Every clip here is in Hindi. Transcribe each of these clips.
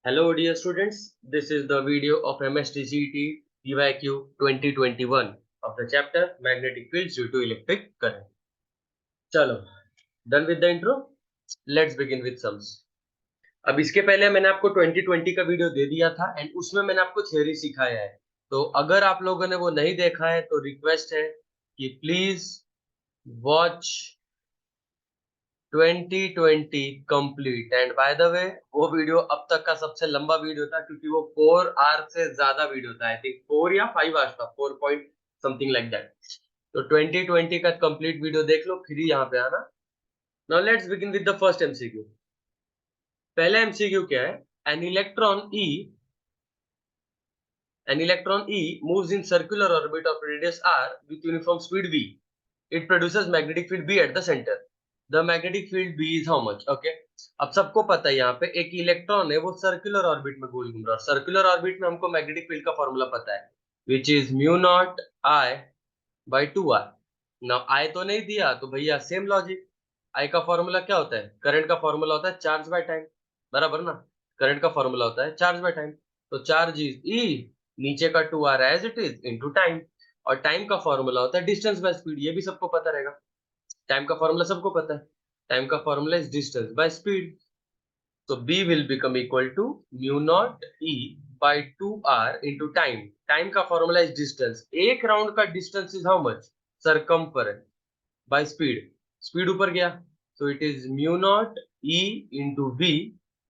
Hello dear students, this is the video of MSTCET EYQ 2021 of the chapter Magnetic Fields due to Electric Current. चलो, done with the intro? Let's begin with sums. अब इसके पहले मैंने आपको 2020 का वीडियो दे दिया था एंड उसमें मैंने आपको थ्योरी सिखाया है। तो अगर आप लोगों ने वो नहीं देखा है तो रिक्वेस्ट है कि please watch 2020 complete and by the way वो वीडियो अब तक का सबसे लंबा वीडियो था क्योंकि वो 4 आवर से ज्यादा वीडियो था। आई थिंक 4 या 5 आवर्स था, 4 पॉइंट समथिंग लाइक दैट। तो 2020 का कंप्लीट वीडियो देख लो फिर यहाँ पे आना। Now let's begin with the first MCQ. पहला एमसीक्यू क्या है? An electron E moves in circular orbit of radius r with uniform speed v. It produces magnetic field B at the center. The magnetic field B is how much? Okay. अब सबको पता है यहाँ पे एक इलेक्ट्रॉन है वो सर्कुलर ऑर्बिट में गोल घूम रहा है। सर्कुलर ऑर्बिट में हमको मैग्नेटिक फील्ड का फॉर्मूला पता है विच is mu not I by 2r। Now I तो नहीं दिया तो भैया सेम लॉजिक। आई का फॉर्मूला क्या होता है? करंट का फॉर्मूला होता है चार्ज बाय टाइम, बराबर ना? करंट का फॉर्मूला होता है चार्ज बाय टाइम। तो चार्ज इज ई, नीचे का 2r as it is into time, और टाइम का फॉर्मूला होता है डिस्टेंस बाय स्पीड। ये भी सबको पता रहेगा। टाइम का फॉर्मूला सबको पता है। टाइम का formula is distance by speed. तो b will become equal to mu naught e by 2r into time. Time का फॉर्मूला इज डिस्टेंस। एक राउंड का distance is how much? Circumference by speed. Speed ऊपर गया so it is mu naught e into v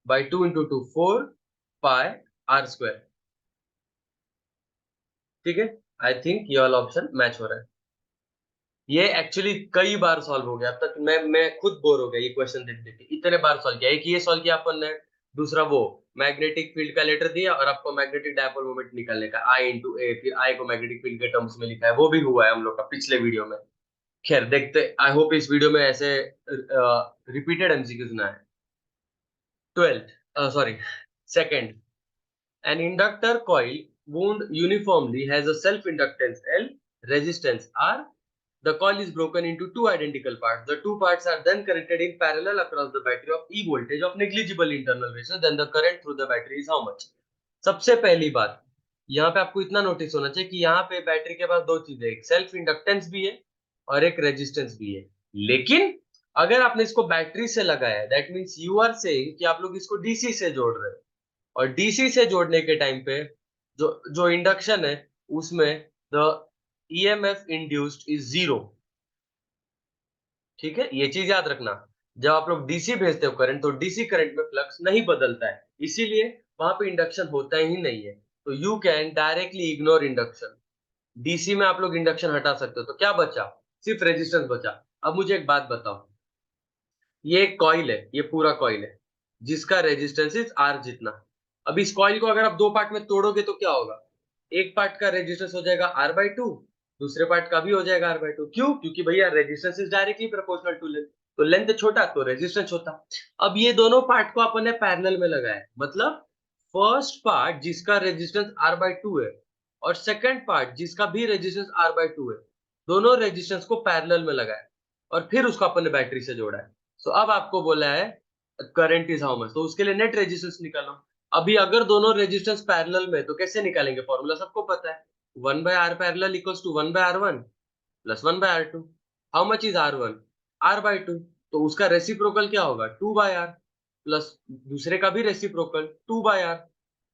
by 2 into 2 4 pi r square। ठीक है, आई थिंक ये वाला ऑप्शन मैच हो रहा है। ये एक्चुअली कई बार सॉल्व हो गया अब तक। मैं खुद बोर हो गया ये क्वेश्चन देख देख के। इतने बार सॉल्व किया। एक ये सॉल्व किया अपन ने, दूसरा वो मैग्नेटिक फील्ड का लेटर दिया और आपको मैग्नेटिक डायपोल मोमेंट निकालने का आई इंटू ए, फिर आई को मैग्नेटिक फील्ड के टर्म्स में लिखा है। वो भी हुआ है हम लोग का पिछले वीडियो में। खैर देखते, आई होप इस वीडियो में ऐसे रिपीटेड एमसीक्यूज ना है। 12th, sorry, second, an inductor coil wound uniformly has a self-inductance L, resistance R. The coil is broken into two identical parts. The two parts are then connected in parallel across the battery of E voltage of negligible internal resistance. Then the current through the battery is how much? सबसे पहली बात यहाँ पे आपको इतना नोटिस होना चाहिए कि यहाँ पे बैटरी के पास दो चीजें, एक सेल्फ इंडक्टेंस भी है और एक रेजिस्टेंस भी है। लेकिन अगर आपने इसको बैटरी से लगाया, that means you are saying कि आप लोग इसको डीसी से जोड़ रहे हो, और डीसी से जोड़ने के टाइम पे जो जो इंडक्शन है उसमें the EMF induced is zero. ठीक है, ये चीज याद रखना। जब आप लोग डीसी भेजते हो करंट, तो डीसी करंट में फ्लक्स नहीं बदलता है, इसीलिए वहां पे इंडक्शन होता ही नहीं है। तो you can directly ignore induction. DC में आप लोग इंडक्शन हटा सकते हो। तो क्या बचा? सिर्फ रेजिस्टेंस बचा। अब मुझे एक बात बताओ, ये एक कॉइल है, ये पूरा कॉइल है जिसका रेजिस्टेंस इज आर जितना। अब इस कॉइल को अगर आप दो पार्ट में तोड़ोगे तो क्या होगा? एक पार्ट का रेजिस्टेंस हो जाएगा आर बाई टू, दूसरे पार्ट का भी हो जाएगा आर बाई टू। क्यों? क्योंकि भैया resistance is directly proportional to length. तो लेंथ छोटा तो रेजिस्टेंस छोटा। अब ये दोनों पार्ट को अपन ने पैरेलल में लगाया, मतलब फर्स्ट पार्ट जिसका रेजिस्टेंस आर बाई टू है और सेकंड पार्ट जिसका भी रेजिस्टेंस आर बाई टू है, दोनों रेजिस्टेंस को पैरेलल में लगाया और फिर उसको अपन ने बैटरी से जोड़ा है। सो अब आपको बोला है करंट इज हाउ मच, तो उसके लिए नेट रेजिस्टेंस निकालो। अभी अगर दोनों रेजिस्टेंस पैरेलल में तो कैसे निकालेंगे? फॉर्मूला सबको पता है, 1 by r parallel equals to 1 by r1 plus 1 by r2। How much is r1? r by 2। तो उसका रेसिप्रोकल क्या होगा? 2 by r प्लस दूसरे का भी reciprocal 2 by r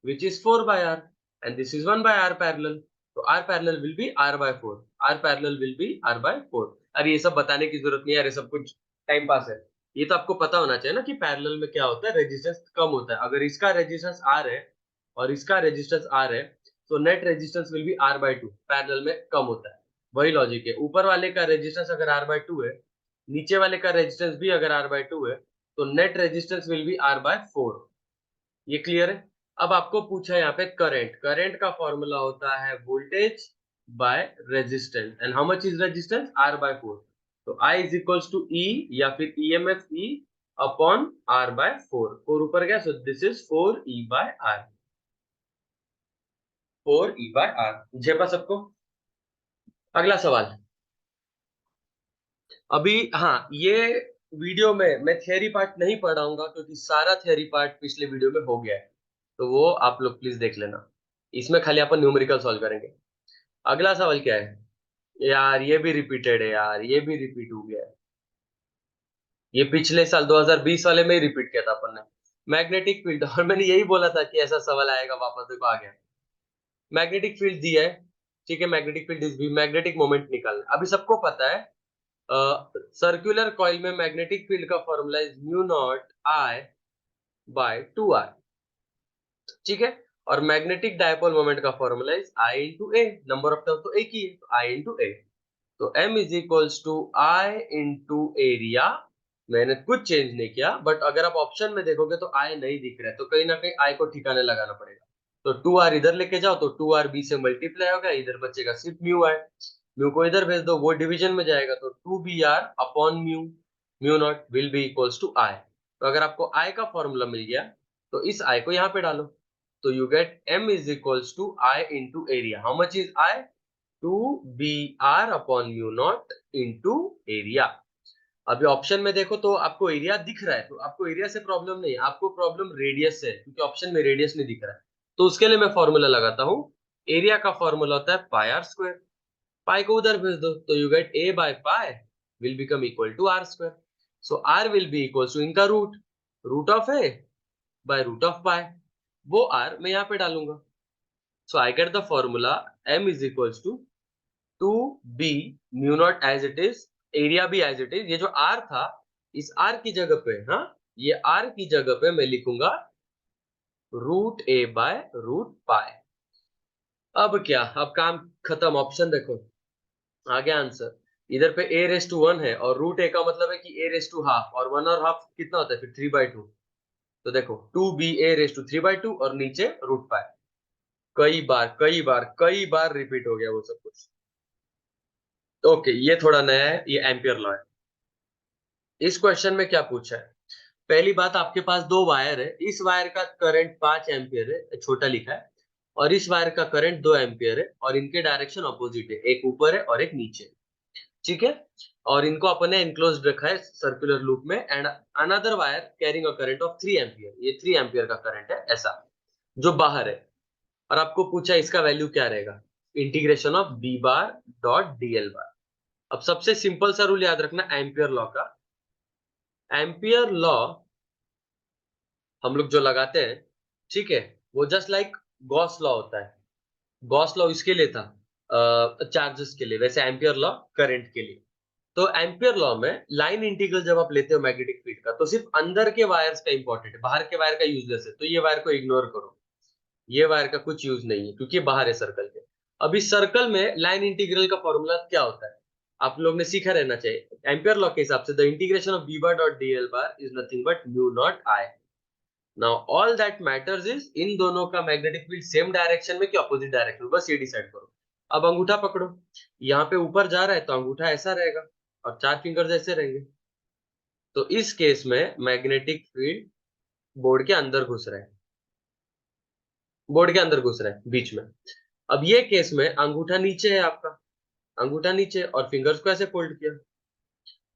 which is 4 by r and this is 1 by r parallel। तो r parallel will be r by 4, r parallel will be r by 4। अरे ये सब बताने की जरूरत नहीं है, अरे सब कुछ टाइम पास है। ये तो आपको पता होना चाहिए ना कि पैरेलल में क्या होता है, रेजिस्टेंस कम होता है। अगर इसका रेजिस्टेंस आर है और इसका रेजिस्टेंस आर है तो net resistance will be R by two, parallel में कम होता है। वही लॉजिक है, ऊपर वाले का रेजिस्टेंस अगर आर बाई टू है, नीचे वाले का रेजिस्टेंस भी अगर आर बाई टू है, तो net resistance will be R by 4। ये क्लियर है? अब आपको पूछा है यहाँ पे करंट। करंट का फॉर्मूला होता है voltage by resistance and how much is resistance? R by 4। तो I is equals to E या फिर EMF E upon R by 4। 4 ऊपर गया so this is 4 E by R. 4 E by R झेपा सबको? अगला सवाल। अभी हाँ, ये वीडियो में मैं थियरी पार्ट नहीं पढ़ाऊंगा क्योंकि सारा थियरी पार्ट पिछले वीडियो में हो गया है। तो वो आप लोग प्लीज देख लेना। इसमें खाली अपन न्यूमेरिकल सॉल्व करेंगे। अगला सवाल क्या है यार, ये भी रिपीटेड है यार, ये भी रिपीट हो गया है। ये पिछले साल 2020 वाले में ही रिपीट किया था अपन ने। मैग्नेटिक फील्ड, और मैंने यही बोला था कि ऐसा सवाल आएगा, वापस देखो आ गया। मैग्नेटिक फील्ड दिया है, ठीक है, मैग्नेटिक फील्ड इज भी, मैग्नेटिक मोमेंट निकालना अभी सबको पता है। सर्कुलर कॉइल में मैग्नेटिक फील्ड का formula is mu not I by 2r, ठीक है। और मैग्नेटिक डायपोल मोमेंट का formula is I into A, number of turn तो एक ही है, तो आई इंटू ए। तो m is equals to I into area. मैंने कुछ चेंज नहीं किया, बट अगर आप ऑप्शन में देखोगे तो आई नहीं दिख रहा है, तो कहीं ना कहीं आई को ठिकाने लगाना पड़ेगा। तो 2r इधर लेके जाओ तो 2r b से मल्टीप्लाई होगा, इधर बचेगा सिर्फ म्यू आई। म्यू को इधर भेज दो, वो डिवीजन में जाएगा, तो 2br upon mu, mu not will be equals to I. तो अगर आपको आई का फॉर्मूला मिल गया तो इस आई को यहाँ पे डालो, तो you get m is equals to I into area. How much is I? 2br upon mu not into area. अभी ऑप्शन में देखो तो आपको एरिया दिख रहा है, तो आपको एरिया से प्रॉब्लम नहीं है, आपको प्रॉब्लम रेडियस से है, क्योंकि ऑप्शन में रेडियस नहीं दिख रहा है। तो उसके लिए मैं फॉर्मूला लगाता हूँ। एरिया का फॉर्मूला होता है पाई आर स्क्वायर। पाई को उधर भेज दो तो you get a by pi will become equal to R square. So R will be equal to इनका root, root of a by root of pi. वो आर मैं यहाँ पे डालूंगा। So I get the formula m is equal to B mu not as it is, area भी एज इट इज। ये जो आर था, इस आर की जगह पे, हाँ, ये आर की जगह पे मैं लिखूंगा root A by root pi. अब क्या, अब काम खत्म। ऑप्शन देखो, आ गया आंसर। इधर पे a रेस टू 1 है, और रूट ए का मतलब है कि a रेस टू हाफ, और 1 और हाफ कितना होता है फिर 3/2। तो देखो 2ba रेस टू 3/2 और नीचे रूट पाई। कई बार रिपीट हो गया वो सब कुछ। ओके, ये थोड़ा नया है, ये एम्पियर लॉ है। इस क्वेश्चन में क्या पूछा है? पहली बात, आपके पास दो वायर है, इस वायर का करंट 5 एम्पियर है, छोटा लिखा है, और इस वायर का करंट 2 एम्पियर है, और इनके डायरेक्शन ऑपोजिट है, एक ऊपर है और एक नीचे, ठीक है। और इनको अपन ने एनक्लोज्ड रखा है सर्कुलर लूप में, and another wire carrying a current of 3 ampere, ये 3 एम्पियर का करंट है ऐसा, जो बाहर है। और आपको पूछा इसका वैल्यू क्या रहेगा, integration of B bar dot dl bar. अब सबसे सिंपल सा रूल याद रखना एम्पियर लॉ का। एम्पियर लॉ हम लोग जो लगाते हैं, ठीक है, वो जस्ट लाइक गॉस लॉ होता है। गॉस लॉ इसके लिए था चार्जेस के लिए, वैसे एम्पियर लॉ करंट के लिए। तो एम्पियर लॉ में लाइन इंटीग्रल जब आप लेते हो मैग्नेटिक फील्ड का, तो सिर्फ अंदर के वायर्स का इंपॉर्टेंट है, बाहर के वायर का यूजलेस है, तो ये वायर को इग्नोर करो। ये वायर का कुछ यूज नहीं है, क्योंकि बाहर है सर्कल के। अभी सर्कल में लाइन इंटीग्रल का फॉर्मूला क्या होता है, आप लोग ने सीखा रहना चाहिए। एम्पियर लॉ के हिसाब से the integration of B bar dot dl bar is nothing but mu not I. Now all that matters is इन दोनों का मैग्नेटिक फील्ड सेम डायरेक्शन में कि ऑपोजिट डायरेक्शन में, बस ये डिसाइड करो। अब अंगूठा पकड़ो, यहाँ पे ऊपर जा रहा है तो अंगूठा ऐसा रहेगा, और 4 फिंगर्स ऐसे रहेंगे। तो इस केस में मैग्नेटिक फील्ड बोर्ड के अंदर घुस रहा है, बोर्ड के अंदर घुस रहा है बीच में। अब ये केस में अंगूठा नीचे है आपका, अंगूठा नीचे और फिंगर्स को ऐसे फोल्ड किया।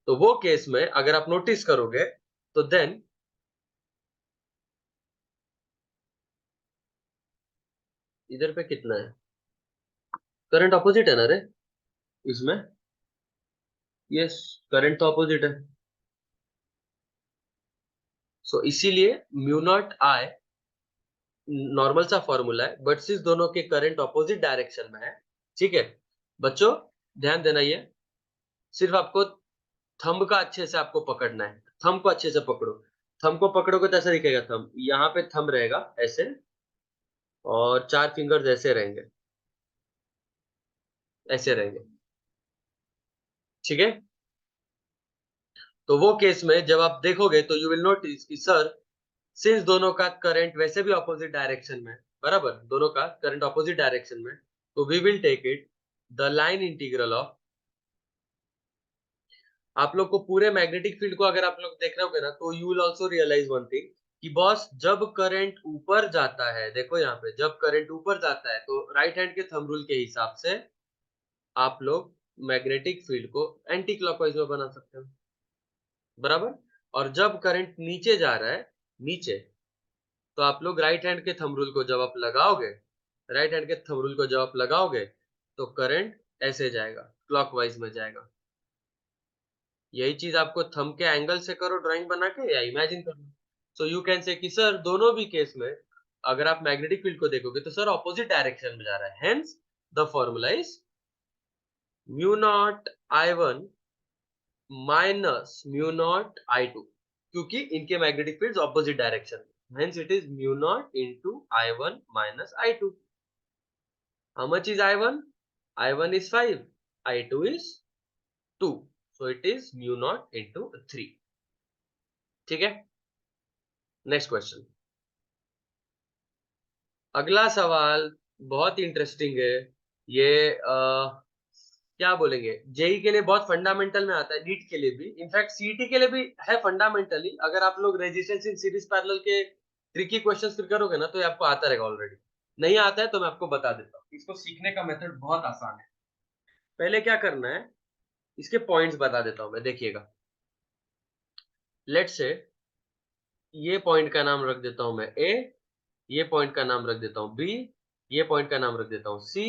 तो वो केस में अगर आप नोटिस करोगे तो देन इधर पे कितना है, करंट अपोजिट है ना रे इसमें। यस, करंट तो अपोजिट है। सो इसीलिए म्यू नॉट आई नॉर्मल सा फॉर्मूला है, बट सिर्फ दोनों के करंट ऑपोजिट डायरेक्शन में है, ठीक है। बच्चों ध्यान देना, ये सिर्फ आपको थंब का अच्छे से आपको पकड़ना है, थंब को अच्छे से पकड़ो। थंब को पकड़ोगे तो ऐसा दिखेगा, थंब यहाँ पे थंब रहेगा ऐसे, और 4 फिंगर्स ऐसे रहेंगे, ऐसे रहेंगे, ठीक है। तो वो केस में जब आप देखोगे तो यू विल नोटिस कि सर, सिंस दोनों का करंट वैसे भी ऑपोजिट डायरेक्शन में, बराबर, दोनों का करंट ऑपोजिट डायरेक्शन में, तो we will take it the line integral of. आप लोग को पूरे मैग्नेटिक फील्ड को अगर आप लोग देख रहे होगे ना, तो you will also realize one thing कि बॉस, जब करंट ऊपर जाता है, देखो यहाँ पे जब करंट ऊपर जाता है तो राइट हैंड के थंब रूल के हिसाब से आप लोग मैग्नेटिक फील्ड को एंटी क्लॉकवाइज में बना सकते हो, बराबर। और जब करंट नीचे जा रहा है, नीचे, तो आप लोग राइट हैंड के थंब रूल को जब आप लगाओगे, राइट हैंड के थंब रूल को जब आप लगाओगे तो करंट ऐसे जाएगा, क्लॉकवाइज में जाएगा। यही चीज आपको थंब के एंगल से करो ड्राइंग बना के या इमेजिन करो। सो यू कैन से कि सर दोनों भी केस में अगर आप मैग्नेटिक फील्ड को देखोगे तो सर ऑपोजिट डायरेक्शन में जा रहा है, hence the formula is mu not I one minus mu not I two, क्योंकि इनके मैग्नेटिक फील्ड ऑपोजिट डायरेक्शन में, hence it is mu not into I one minus I two. How much is I one? I one is 5, I two is 2, so it is mu naught into 3। ठीक है, नेक्स्ट क्वेश्चन। अगला सवाल बहुत इंटरेस्टिंग है। ये क्या बोलेंगे, जेई के लिए बहुत फंडामेंटल में आता है, नीट के लिए भी, इनफैक्ट सीईटी के लिए भी है फंडामेंटली। अगर आप लोग रेजिस्टेंस इन सीरीज पैरेलल के ट्रिकी क्वेश्चंस फिर करोगे ना तो ये आपको आता रहेगा ऑलरेडी। नहीं आता है तो मैं आपको बता देता हूँ, इसको सीखने का मेथड बहुत आसान है। पहले क्या करना है, इसके पॉइंट्स बता देता हूँ मैं, देखिएगा। लेट्स से ये पॉइंट का नाम रख देता हूं मैं ए, ये पॉइंट का नाम रख देता हूं बी, ये पॉइंट का नाम रख देता हूं सी,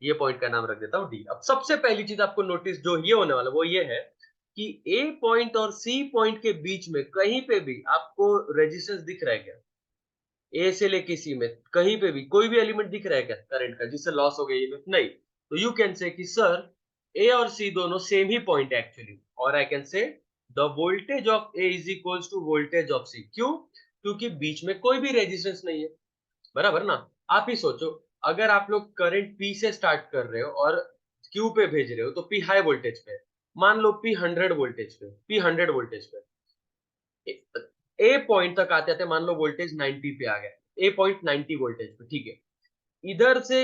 ये पॉइंट का नाम रख देता हूं डी। अब सबसे पहली चीज आपको नोटिस जो ये होने वाला वो ये है कि ए पॉइंट और सी पॉइंट के बीच में कहीं पे भी आपको रेजिस्टेंस दिख रहा है क्या? ए से लेके सी में कहीं पे भी कोई भी एलिमेंट दिख रहा है क्या करंट का जिससे लॉस हो गई? नहीं। तो यू कैन से कि सर ए और सी दोनों सेम ही पॉइंट है एक्चुअली, और I can say the voltage of A is equals to voltage of C. क्यों? क्योंकि बीच में कोई भी रेजिस्टेंस नहीं है, बराबर ना। आप ही सोचो, अगर आप लोग करंट पी से स्टार्ट कर रहे हो और क्यू पे भेज रहे हो तो पी हाई वोल्टेज पे, मान लो पी 100 वोल्टेज पे, पी 100 वोल्टेज पे ए पॉइंट तक आते आते मान लो वोल्टेज 90 पे आ गया, ए पॉइंट 90 वोल्टेज पे, ठीक है। इधर से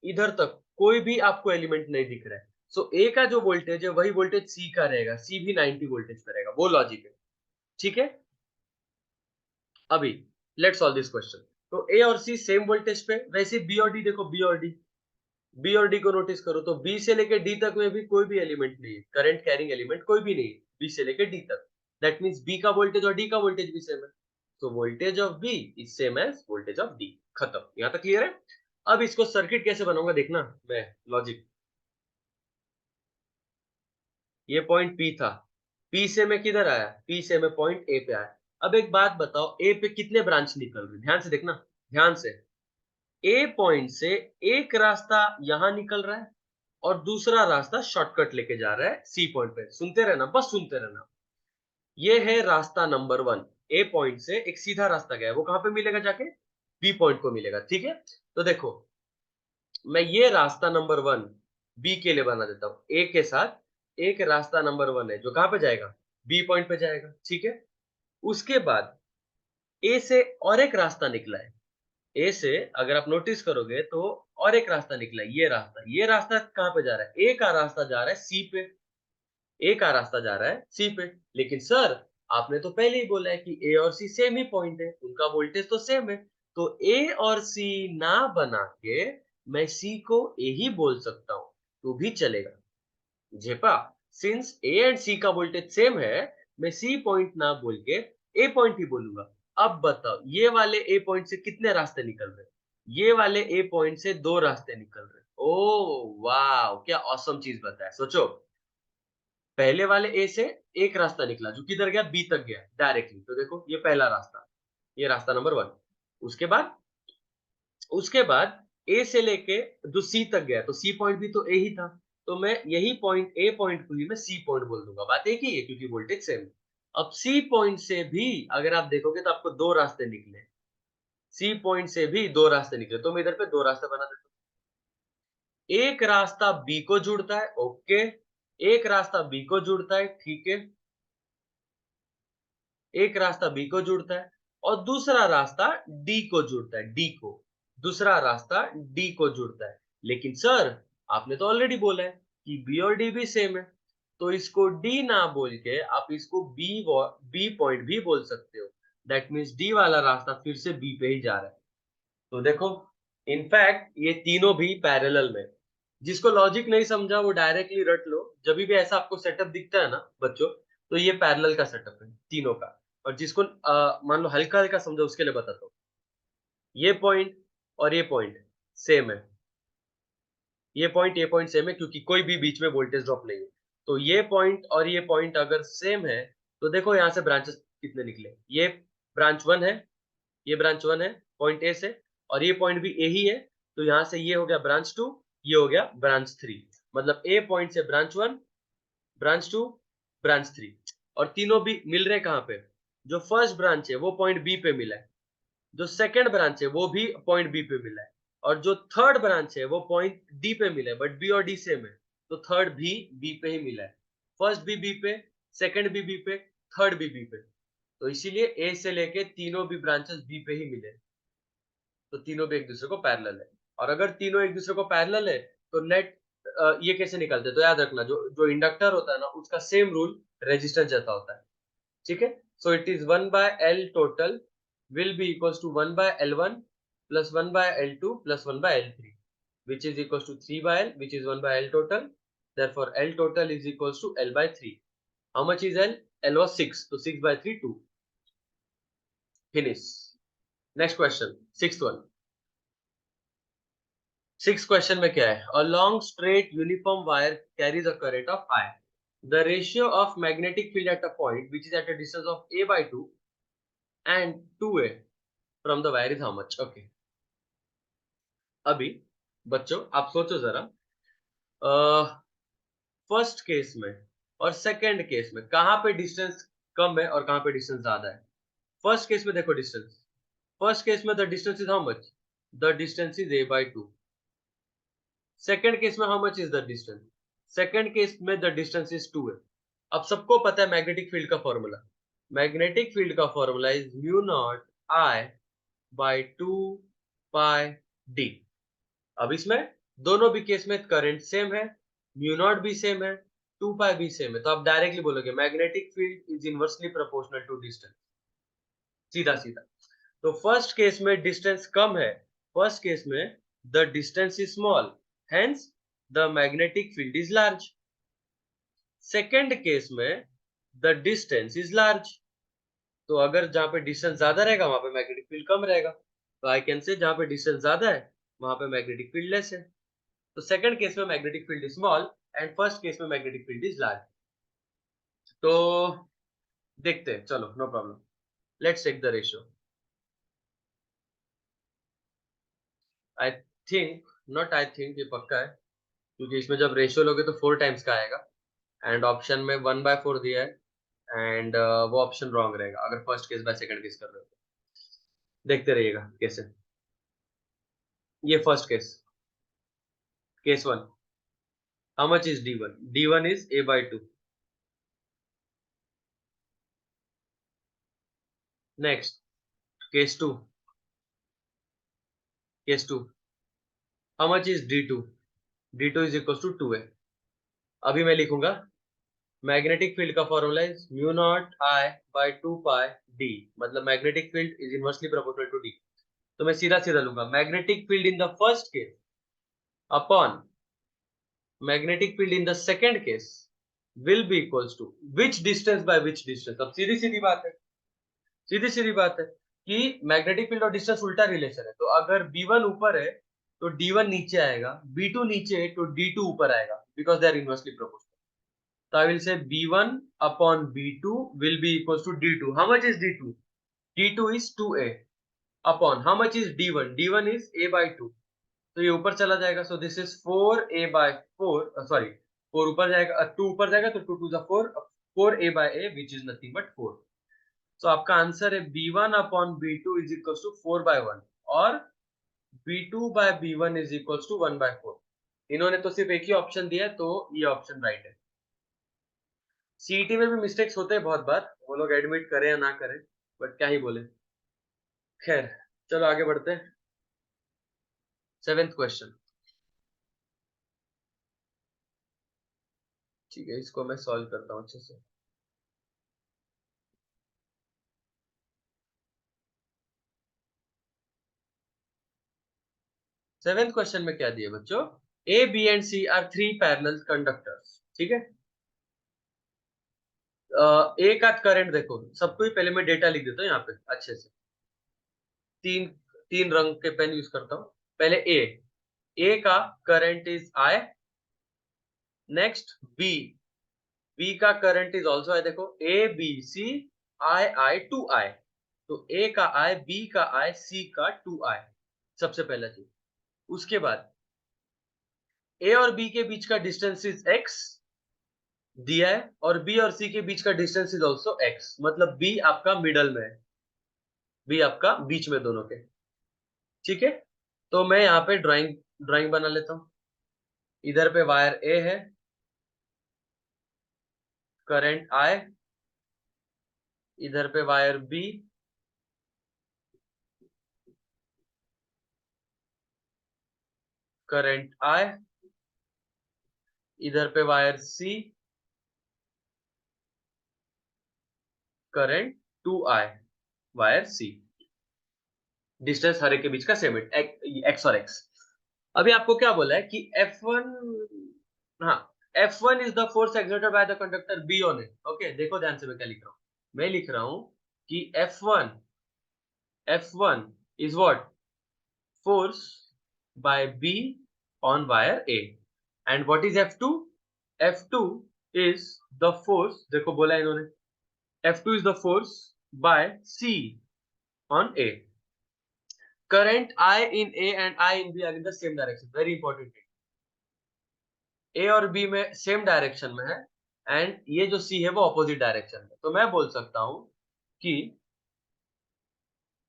इधर तक कोई भी आपको एलिमेंट नहीं दिख रहा है, सो ए का जो वोल्टेज है वही वोल्टेज सी का रहेगा, सी भी 90 वोल्टेज पे रहेगा, वो लॉजिक है, ठीक है। अभी लेट्स सॉल्व दिस क्वेश्चन। तो ए और सी सेम वोल्टेज पे, वैसे बी और डी देखो, बी और डी, बी और डी को नोटिस करो तो बी से लेके डी तक में भी कोई भी एलिमेंट नहीं है, करंट कैरिंग एलिमेंट कोई भी नहीं है बी से लेके डी तक। दैट मींस बी का वोल्टेज और डी का वोल्टेज भी सेम है, तो voltage of B is same as voltage of D. खत्म, यहां तक क्लियर है। अब इसको सर्किट कैसे बनाऊंगा देखना मैं, लॉजिक। ये पॉइंट पी था, पी से मैं किधर आया, पी से मैं पॉइंट ए पे आया। अब एक बात बताओ, ए पे कितने ब्रांच निकल रहे, ध्यान से देखना, ध्यान से। ए पॉइंट से एक रास्ता यहां निकल रहा है और दूसरा रास्ता शॉर्टकट लेके जा रहा है सी पॉइंट पे, सुनते रहना, बस सुनते रहना। ये है रास्ता नंबर 1, ए पॉइंट से एक सीधा रास्ता गया है, वो कहां पे मिलेगा जाके, बी पॉइंट को मिलेगा, ठीक है। तो देखो, मैं ये रास्ता नंबर 1 बी के लिए बना देता हूं, ए के साथ एक रास्ता नंबर 1 है जो कहां पे जाएगा, बी पॉइंट पे जाएगा, ठीक है। उसके बाद ए से और एक रास्ता निकला है, ए से अगर आप नोटिस करोगे तो और एक रास्ता निकला है, ये रास्ता कहां पे जा रहा है, ए का रास्ता जा रहा है सी पे, ए का रास्ता जा रहा है सी पे। लेकिन सर आपने तो पहले ही बोला है कि ए और सी सेम ही पॉइंट है, उनका वोल्टेज तो सेम है, तो ए और सी ना बना के मैं सी को ए ही बोल सकता हूं, तो भी चलेगा। झेपा, सिंस ए एंड सी का वोल्टेज सेम है, मैं सी पॉइंट ना बोल के ए पॉइंट ही बोलूंगा। अब बताओ, ये वाले ए पॉइंट से कितने रास्ते निकल रहे हैं, ये वाले ए पॉइंट से 2 रास्ते निकल रहे हैं। ओ वाह, क्या ऑसम चीज बताया, सोचो। पहले वाले ए से एक रास्ता निकला जो किधर गया, बी तक गया डायरेक्टली, तो देखो ये पहला रास्ता, ये रास्ता नंबर 1। उसके बाद ए से लेके जो सी तक गया, तो सी पॉइंट भी तो ए ही था, तो मैं यही पॉइंट ए पॉइंट को ही मैं सी पॉइंट बोल दूंगा, बात एक ही है क्योंकि वोल्टेज सेम है। अब सी पॉइंट से भी अगर आप देखोगे तो आपको 2 रास्ते निकले, सी पॉइंट से भी 2 रास्ते निकले, तो मैं इधर पे 2 रास्ते बना देता हूँ। एक रास्ता बी को जुड़ता है, ओके, एक रास्ता बी को जुड़ता है, ठीक है, एक रास्ता बी को जुड़ता है और दूसरा रास्ता डी को जुड़ता है, डी को, दूसरा रास्ता डी को जुड़ता है। लेकिन सर आपने तो ऑलरेडी बोला है कि बी और डी भी सेम है, तो इसको डी ना बोल के आप इसको बी पॉइंट भी बोल सकते हो। दैट मीन्स डी वाला रास्ता फिर से बी पे ही जा रहा है। तो देखो, इनफैक्ट ये तीनों भी पैरेलल में, जिसको लॉजिक नहीं समझा वो डायरेक्टली रट लो, जब भी ऐसा आपको सेटअप दिखता है ना बच्चों, तो ये पैरेलल का सेटअप है तीनों का। और जिसको मान लो हल्का हल्का समझो उसके लिए बताता हूँ। ये पॉइंट और ये पॉइंट सेम है, ये पॉइंट सेम है क्योंकि कोई भी बीच में वोल्टेज ड्रॉप नहीं है। तो ये पॉइंट और ये पॉइंट अगर सेम है तो देखो यहाँ से ब्रांचेस कितने निकले, ये ब्रांच 1 है, ये ब्रांच 1 है पॉइंट ए से, और ये पॉइंट भी ए ही है, तो यहाँ से ये हो गया ब्रांच 2, ये हो गया ब्रांच 3। मतलब ए पॉइंट से ब्रांच 1, ब्रांच 2, ब्रांच 3, और तीनों भी मिल रहे कहाँ पे, जो फर्स्ट ब्रांच है वो पॉइंट बी पे मिला है, जो सेकंड ब्रांच है वो भी पॉइंट बी पे मिला है, और जो थर्ड ब्रांच है वो पॉइंट डी पे मिला है, बट बी और डी सेम है, तो थर्ड भी बी पे ही मिला है। फर्स्ट भी बी पे, सेकंड भी बी पे, थर्ड भी बी पे, तो इसीलिए ए से लेके तीनों भी ब्रांचेस बी पे ही मिले, तो तीनों भी एक दूसरे को पैरेलल है। और अगर तीनों एक दूसरे को पैरेलल है तो नेट ये कैसे निकलते हैं, तो याद रखना जो जो इंडक्टर होता है ना उसका सेम रूल रेजिस्टेंस जैसा होता है, ठीक है। So it is 1 by L total will be equals to 1 by L1 plus 1 by L2 plus 1 by L3, which is equals to 3 by L, which is 1 by L total. Therefore L total is equals to L by 3. How much is L? L was 6, so 6 by 3 2. Finish. Next question, sixth one. Sixth question में क्या है? A long straight uniform wire carries a current of I. The ratio of magnetic field at a point which is at a distance of a by 2 and 2a from the wire is how much? Okay. अभी बच्चों आप सोचो जरा, फर्स्ट केस में और सेकंड केस में कहां पे डिस्टेंस कम है और कहां पे डिस्टेंस ज्यादा है। फर्स्ट केस में देखो डिस्टेंस, फर्स्ट केस में the distance is how much, the distance is a by 2। Second case में how much is the distance, second case में द डिस्टेंस इज 2 है। अब सबको पता है मैग्नेटिक फील्ड का फॉर्मूला, मैग्नेटिक फील्ड का formula is mu not I by 2 pi d। अब इसमें दोनों भी केस में करंट सेम है, म्यू नॉट भी सेम है, 2 पाई भी सेम है, तो आप डायरेक्टली बोलोगे magnetic field is inversely proportional to distance, सीधा सीधा। तो फर्स्ट केस में डिस्टेंस कम है, फर्स्ट केस में the distance is small, hence the magnetic field is large. Second case में द डिस्टेंस इज लार्ज, तो अगर जहां पे डिस्टेंस ज्यादा रहेगा वहां पे मैग्नेटिक फील्ड कम रहेगा, तो आई कैन से जहां पे डिस्टेंस ज्यादा है वहां पे मैग्नेटिक फील्ड लेस है। तो सेकंड केस में magnetic field is small and first case में मैग्नेटिक फील्ड इज लार्ज। तो देखते हैं, चलो no problem, let's check the ratio. I think, not I think, ये पक्का है, क्योंकि इसमें जब रेशियो लोगे तो 4 टाइम्स का आएगा, एंड ऑप्शन में 1/4 दिया है, एंड वो ऑप्शन रॉन्ग रहेगा अगर first case by second case कर रहे हो तो। देखते रहिएगा कैसे। ये first case, case 1, how much is d1, d1 is a by 2। Next case 2, case 2, how much is d2, d2 is equal to 2a। अभी मैं लिखूंगा मैग्नेटिक फील्ड का formula is mu not I by 2 pi d, मतलब magnetic field is inversely proportional to d। तो मैं सीधा सीधा लूंगा magnetic field in the first case upon magnetic field in the second case will be equals to which distance by which distance. अब सीधी सीधी बात है, सीधी सीधी बात है कि मैग्नेटिक फील्ड और डिस्टेंस उल्टा रिलेशन है, तो अगर b1 ऊपर है तो d1 नीचे आएगा, b2 नीचे है तो d2 ऊपर आएगा, because they are inversely proportional. So I will say B1 upon B2 will be equals to D2. How much is D2? D2 is 2A upon how much is D1? D1 is A by 2. तो ये ऊपर चला जाएगा, so this is 4A by 4, sorry, 4 ऊपर जाएगा, 2 ऊपर जाएगा तो 2 to the 4, 4A by A which is nothing but 4. So आपका आंसर है B1 upon B2 is equals to 4 by 1 और B2 by B1 is equals to 1 by 4। इन्होंने तो सिर्फ एक ही ऑप्शन दिया है, तो ये ऑप्शन राइट है। सीईटी में भी मिस्टेक्स होते हैं बहुत बार, वो लोग एडमिट करें या ना करें, बट क्या ही बोले। खैर चलो आगे बढ़ते हैं। सेवेंथ क्वेश्चन, ठीक है, इसको मैं सॉल्व करता हूँ अच्छे से। सेवेंथ क्वेश्चन में क्या दिए बच्चों, A B and C are 3 parallel conductors, ठीक है। ए का करंट देखो, सबको ही पहले मैं डेटा लिख देता हूँ यहाँ पे अच्छे से। तीन तीन रंग के पेन यूज करता हूं। पहले ए का current is I. Next B का करंट इज ऑल्सो आई। देखो A B C I to I, तो ए का आई, बी का आई, सी का टू आई, सबसे पहला चीज। उसके बाद ए और बी के बीच का डिस्टेंस इज x दिया है, और बी और सी के बीच का डिस्टेंस इज ऑल्सो x, मतलब बी आपका मिडल में है, बी आपका बीच में दोनों के। ठीक है, तो मैं यहाँ पे ड्राइंग ड्राइंग बना लेता हूं। इधर पे वायर ए है, करंट I, इधर पे वायर बी, करंट I, इधर पे वायर सी, करंट 2I, वायर सी। डिस्टेंस हर एक के बीच का सेम है, एक्स और एक्स। अभी आपको क्या बोला है कि F1, हाँ, F1 is the force exerted by the conductor be on it. Okay, देखो ध्यान से मैं क्या लिख रहा हूं। मैं लिख रहा हूं कि F1 is what? Force by B on wire A. And what is F2? F2 is the force, देखो बोला इन्होंने, F2 is the force by C on A. Current I in A and I in B are in the same direction. Very important thing. A और B में सेम डायरेक्शन में है, एंड ये जो C है वो ऑपोजिट डायरेक्शन में। तो मैं बोल सकता हूं कि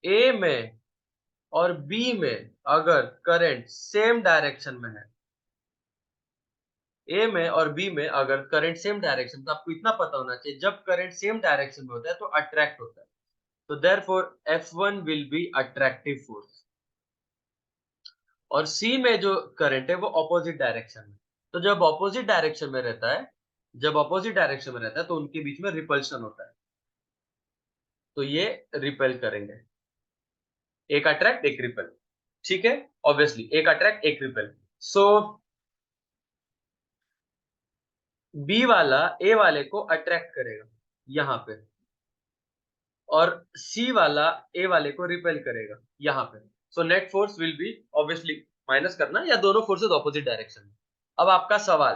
A में और B में अगर करंट सेम डायरेक्शन में है, ए में और बी में अगर करंट सेम डायरेक्शन, तो आपको इतना पता होना चाहिए, जब करंट सेम डायरेक्शन में होता है तो अट्रैक्ट होता है, तो therefore F1 will be attractive force. और सी में जो करंट है वो ऑपोजिट डायरेक्शन में, तो जब ऑपोजिट डायरेक्शन में रहता है, तो उनके बीच में रिपल्शन होता है, तो ये रिपेल करेंगे, एक अट्रैक्ट एक रिपेल। ठीक है, ऑब्वियसली एक अट्रैक्ट एक रिपेल। सो बी वाला ए वाले को अट्रैक्ट करेगा यहां पे, और सी वाला ए वाले को रिपेल करेगा यहां पे। So net force will B, obviously minus करना, या दोनों फोर्सेस ऑपोजिट डायरेक्शन में। अब आपका सवाल,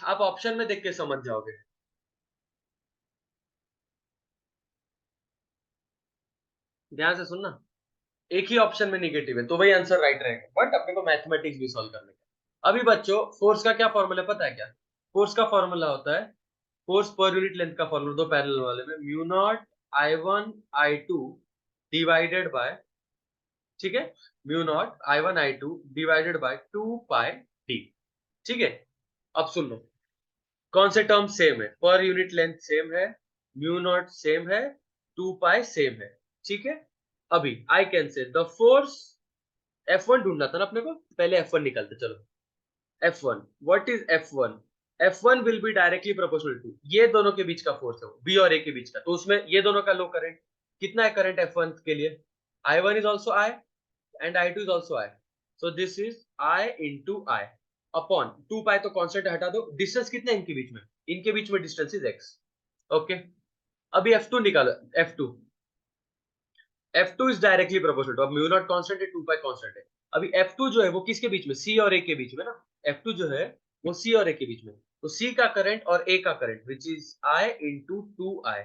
आप ऑप्शन में देख के समझ जाओगे। ध्यान से सुनना, एक ही ऑप्शन में निगेटिव है तो वही आंसर राइट रहेगा, बट अपने को मैथमेटिक्स भी सॉल्व करने का। अभी बच्चों, फोर्स का क्या फॉर्मूला पता है क्या? फोर्स का फॉर्मूला होता है, फोर्स पर यूनिट लेंथ का फॉर्मूला, दो पैरेलल वाले में, mu naught I1 I2 divided by, ठीक है, mu naught I1 I2 divided by 2 pi d। ठीक है, अब सुन लो, कौन से टर्म सेम है? पर यूनिट लेंथ सेम है, म्यू नॉट सेम है, 2 पाई सेम है। ठीक है, अभी आई can say the force, F1 ढूंढना था ना अपने को, पहले F1 निकालते चलो। F1, what is F1? F1 will be directly proportional to, ये दोनों के बीच का फोर्स है, बी और ए के बीच का, तो उसमें ये दोनों का लो करंट कितना है? करंट F1 के लिए I1 is also I and I2 is also I. So this is I into I upon 2 पाई, तो कांस्टेंट हटा दो, डिस्टेंस कितने इनके बीच में? इनके बीच में डिस्टेंस इज x। ओके, अभी F2 निकालो। F2 is directly proportional to, अब म्यू नॉट कांस्टेंट है, 2 पाई कांस्टेंट है। अभी F2 जो है वो किसके बीच में? C और A के बीच में ना। F2 जो है वो C और A के बीच में, तो C का करंट और A का current which is I into 2I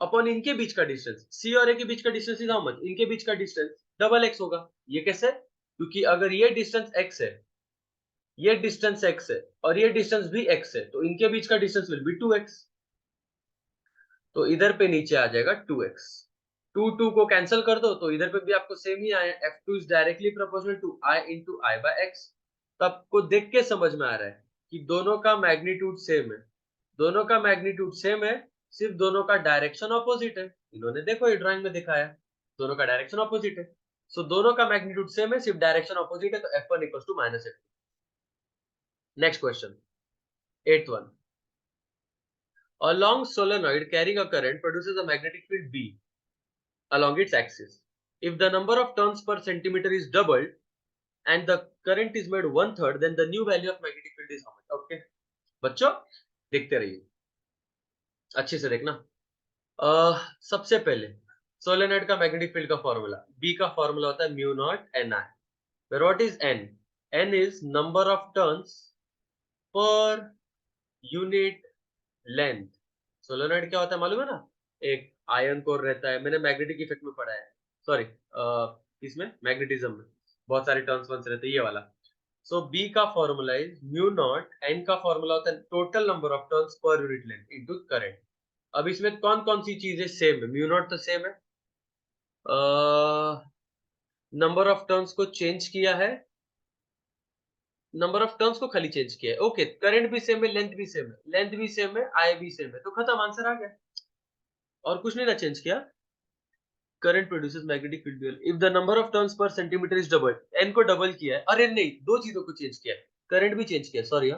upon इनके बीच का डिस्टेंस। C और A के बीच का डिस्टेंस इज हाउ मच? इनके बीच का डिस्टेंस डबल x होगा। ये कैसे? क्योंकि अगर ये डिस्टेंस x है, ये डिस्टेंस x है, और ये डिस्टेंस भी x है, तो इनके बीच का डिस्टेंस विल बी 2x, तो इधर पे नीचे आ जाएगा 2x। 2 को कैंसिल कर दो, तो इधर पे भी आपको सेम ही आया, F2 is directly proportional to I into I by x। तो आपको देख के समझ में आ रहा है कि दोनों का मैग्नीट्यूड सेम है, दोनों का मैग्नीट्यूड सेम है, सिर्फ दोनों का डायरेक्शन ऑपोजिट है। इन्होंने देखो ये ड्राइंग में दिखाया, दोनों का डायरेक्शन ऑपोजिट है, सो दोनों का मैग्नीट्यूड सेम है, सिर्फ डायरेक्शन ऑपोजिट है, तो F1 equals to minus F2। Next question, 8th one, a long solenoid carrying a current produces a magnetic field B along its axis. If the number of turns per centimeter is doubled and the current is made 1/3, then the new value of magnetic field is how much? Okay, बच्चों देखते रहिए, अच्छे से देखना। सबसे पहले सोलेनॉइड का मैग्नेटिक फील्ड का फॉर्मूला, बी का फॉर्मूला होता है म्यू नॉट एन आई। फिर what is N? N is number of turns per unit length. Solenoid क्या होता है मालूम है ना? एक आयन कोर रहता है, मैंने मैग्नेटिक इफेक्ट में पढ़ा है, सॉरी इसमें मैग्नेटिज्म में बहुत सारे टर्न्स वंस रहते हैं, ये वाला। सो बी का formula is mu not, N का फॉर्मूला होता है total number of turns per unit length into current. अब इसमें कौन कौन सी चीजें सेम है? म्यू नॉट तो सेम है, नंबर ऑफ टर्न्स को चेंज किया है, नंबर ऑफ टर्न्स को खाली चेंज किया है। ओके, करंट भी सेम है, लेंथ भी सेम है, लेंथ भी सेम है, आई भी सेम है, तो खत्म, आंसर आ गया। और कुछ नहीं ना चेंज किया। Current produces magnetic field dual if the number of turns per centimetre is double. N को डबल किया है, अरे नहीं, दो चीजों को चेंज किया है, करंट भी चेंज किया, सॉरी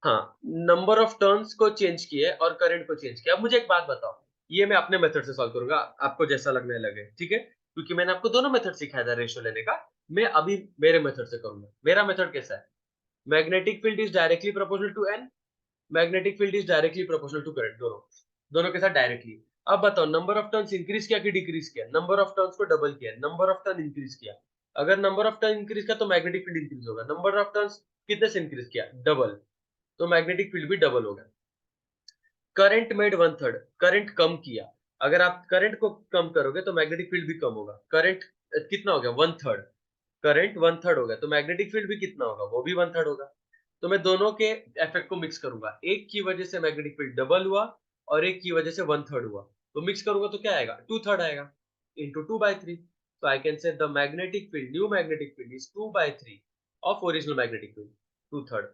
हाँ, नंबर ऑफ टर्न्स को चेंज किया है और करंट को चेंज किया। अब मुझे एक बात बताओ, ये मैं अपने मेथड से सॉल्व करूंगा, आपको जैसा लगने लगे, ठीक है? क्योंकि मैंने आपको दोनों मेथड सिखाया था रेशियो लेने का, मैं अभी मेरे मेथड से करूंगा। मेरा मेथड कैसा है? Magnetic field is directly proportional to N, magnetic field is directly proportional to current, दोनों दोनों के साथ डायरेक्टली। अब बताओ, नंबर ऑफ टर्न्स इंक्रीज किया कि डिक्रीज किया? नंबर ऑफ टर्न्स को डबल किया, नंबर ऑफ टर्न इंक्रीज किया। अगर नंबर ऑफ टर्न इंक्रीज किया तो मैग्नेटिक फील्ड इंक्रीज होगा। नंबर ऑफ टर्न्स कितने से इंक्रीज किया? डबल, तो मैग्नेटिक फील्ड भी डबल होगा। Current made one third, current कम किया, अगर आप करंट को कम करोगे तो मैग्नेटिक फील्ड भी कम होगा। करंट कितना हो गया? One third, current one third होगा, तो मैग्नेटिक फील्ड भी कितना होगा? वो भी वन थर्ड होगा। तो मैं दोनों के इफेक्ट को मिक्स करूंगा, एक की वजह से मैग्नेटिक फील्ड डबल हुआ और एक की वजह से वन थर्ड हुआ, तो मिक्स करूंगा तो क्या आएगा? टू थर्ड आएगा, इंटू टू बाई थ्री। तो I can say the magnetic field, new magnetic field is two by three of original magnetic field, two third.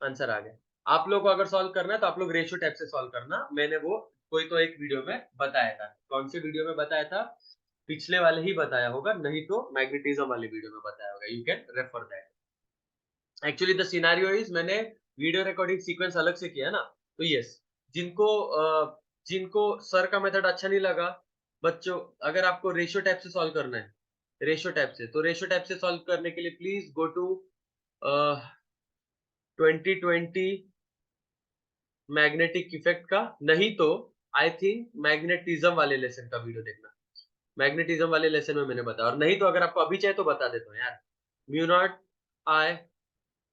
Answer आ गया। आप लोग को अगर सॉल्व करना है तो आप लोग रेशियो टाइप से सॉल्व करना, मैंने वो कोई तो एक वीडियो में बताया था। कौन सी वीडियो में बताया था? पिछले वाले ही बताया होगा, नहीं तो मैग्नेटिज्म वाले वीडियो में बताया होगा, you can refer that. Actually the scenario is, मैंने वीडियो रिकॉर्डिंग सीक्वेंस अलग से किया ना, तो यस, जिनको जिनको सर का मेथड अच्छा नहीं लगा, बच्चों, अगर आपको रेशियो टाइप से सॉल्व करना है, रेशियो टाइप से, तो रेशियो टाइप से सॉल्व करने के लिए please go to 2020 magnetic effect का, नहीं तो आई थिंक मैग्नेटिज्म वाले लेसन का वीडियो देखना। मैग्नेटिज्म वाले लेसन में मैंने बताया, और नहीं तो अगर आपको अभी चाहिए तो बता देता हूँ यार। Mu not I,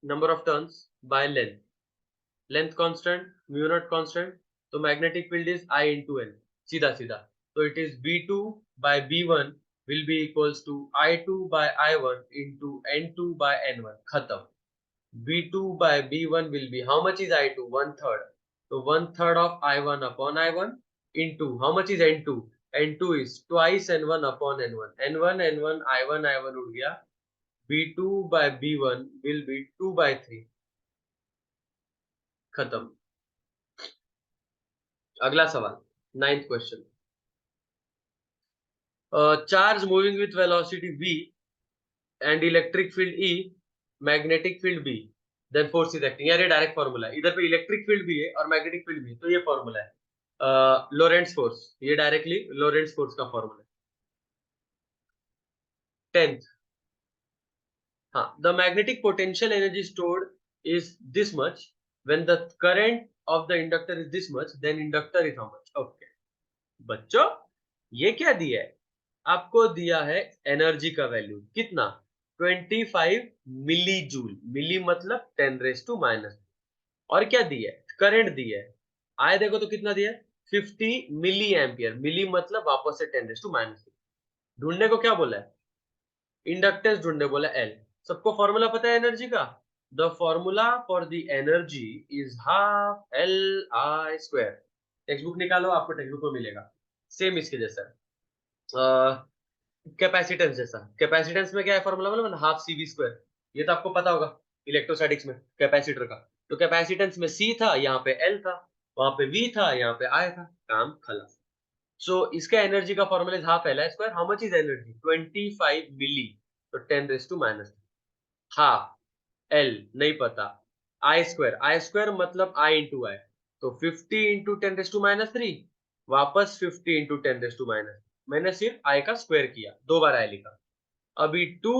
number of turns by length, length constant, mu not constant, तो magnetic field is I into N, सीधा सीधा। तो it is B2 by B1 will be equals to I2 by I1 into N2 by N1, खत्म। B2 by B1 will be, how much is I2? One third. So one third of I1 upon I1 into, how much is N2? N2 is twice N1 upon N1. N1 N1 I1 उड़ गया। B2 by B1 will be 2 by 3, खत्म। अगला सवाल, ninth question. Charge moving with velocity v and electric field E, magnetic field B, then force is acting। यार ये डायरेक्ट फॉर्मूला है, इधर पे इलेक्ट्रिक फील्ड भी है और मैग्नेटिक फील्ड भी है, तो ये फॉर्मूला है लोरेंट्स फोर्स, ये डायरेक्टली लोरेंट्स फोर्स का फॉर्मूला है। टेंथ, हाँ, the magnetic potential energy stored is this much when the current of the inductor is this much, then inductor is how much. Okay बच्चों, ये क्या दिया है? आपको दिया है एनर्जी का वैल्यू कितना? 25 मिली जूल, मिली मतलब 10⁻⁻, और क्या दिया है? करंट दिया है, आए देखो तो कितना दिया है? 50 मिली एम्पियर, मिली मतलब वापस से 10⁻⁻। ढूंढने को क्या बोला है? इंडक्टेंस ढूंढने बोला एल। सबको फॉर्मूला पता है एनर्जी का? The formula for the energy is half L I square. Text book निकालो, आपको टेक्स्ट बुक में मिलेगा, सेम इसके जैसा। कैपेसिटेंस जैसा, कैपेसिटेंस में क्या है फॉर्मूला? मतलब हाफ सी वी स्क्वायर, ये तो आपको पता होगा इलेक्ट्रोस्टैटिक्स में, कैपेसिटर का। तो कैपेसिटेंस में सी था, यहाँ पे एल था, वहां पे वी था, यहाँ पे आई था, काम खलास। सो इसका एनर्जी का formula is half L I square. How much is energy? 25 मिली, तो 10⁻⁻, हाफ एल नहीं पता, आई स्क्वायर मतलब आई इंटू आई, तो 50 इंटू 10⁻³ वापस 50 इंटू 10⁻⁻, मैंने सिर्फ आई का स्क्वायर किया, दो बार आई लिखा। अभी 2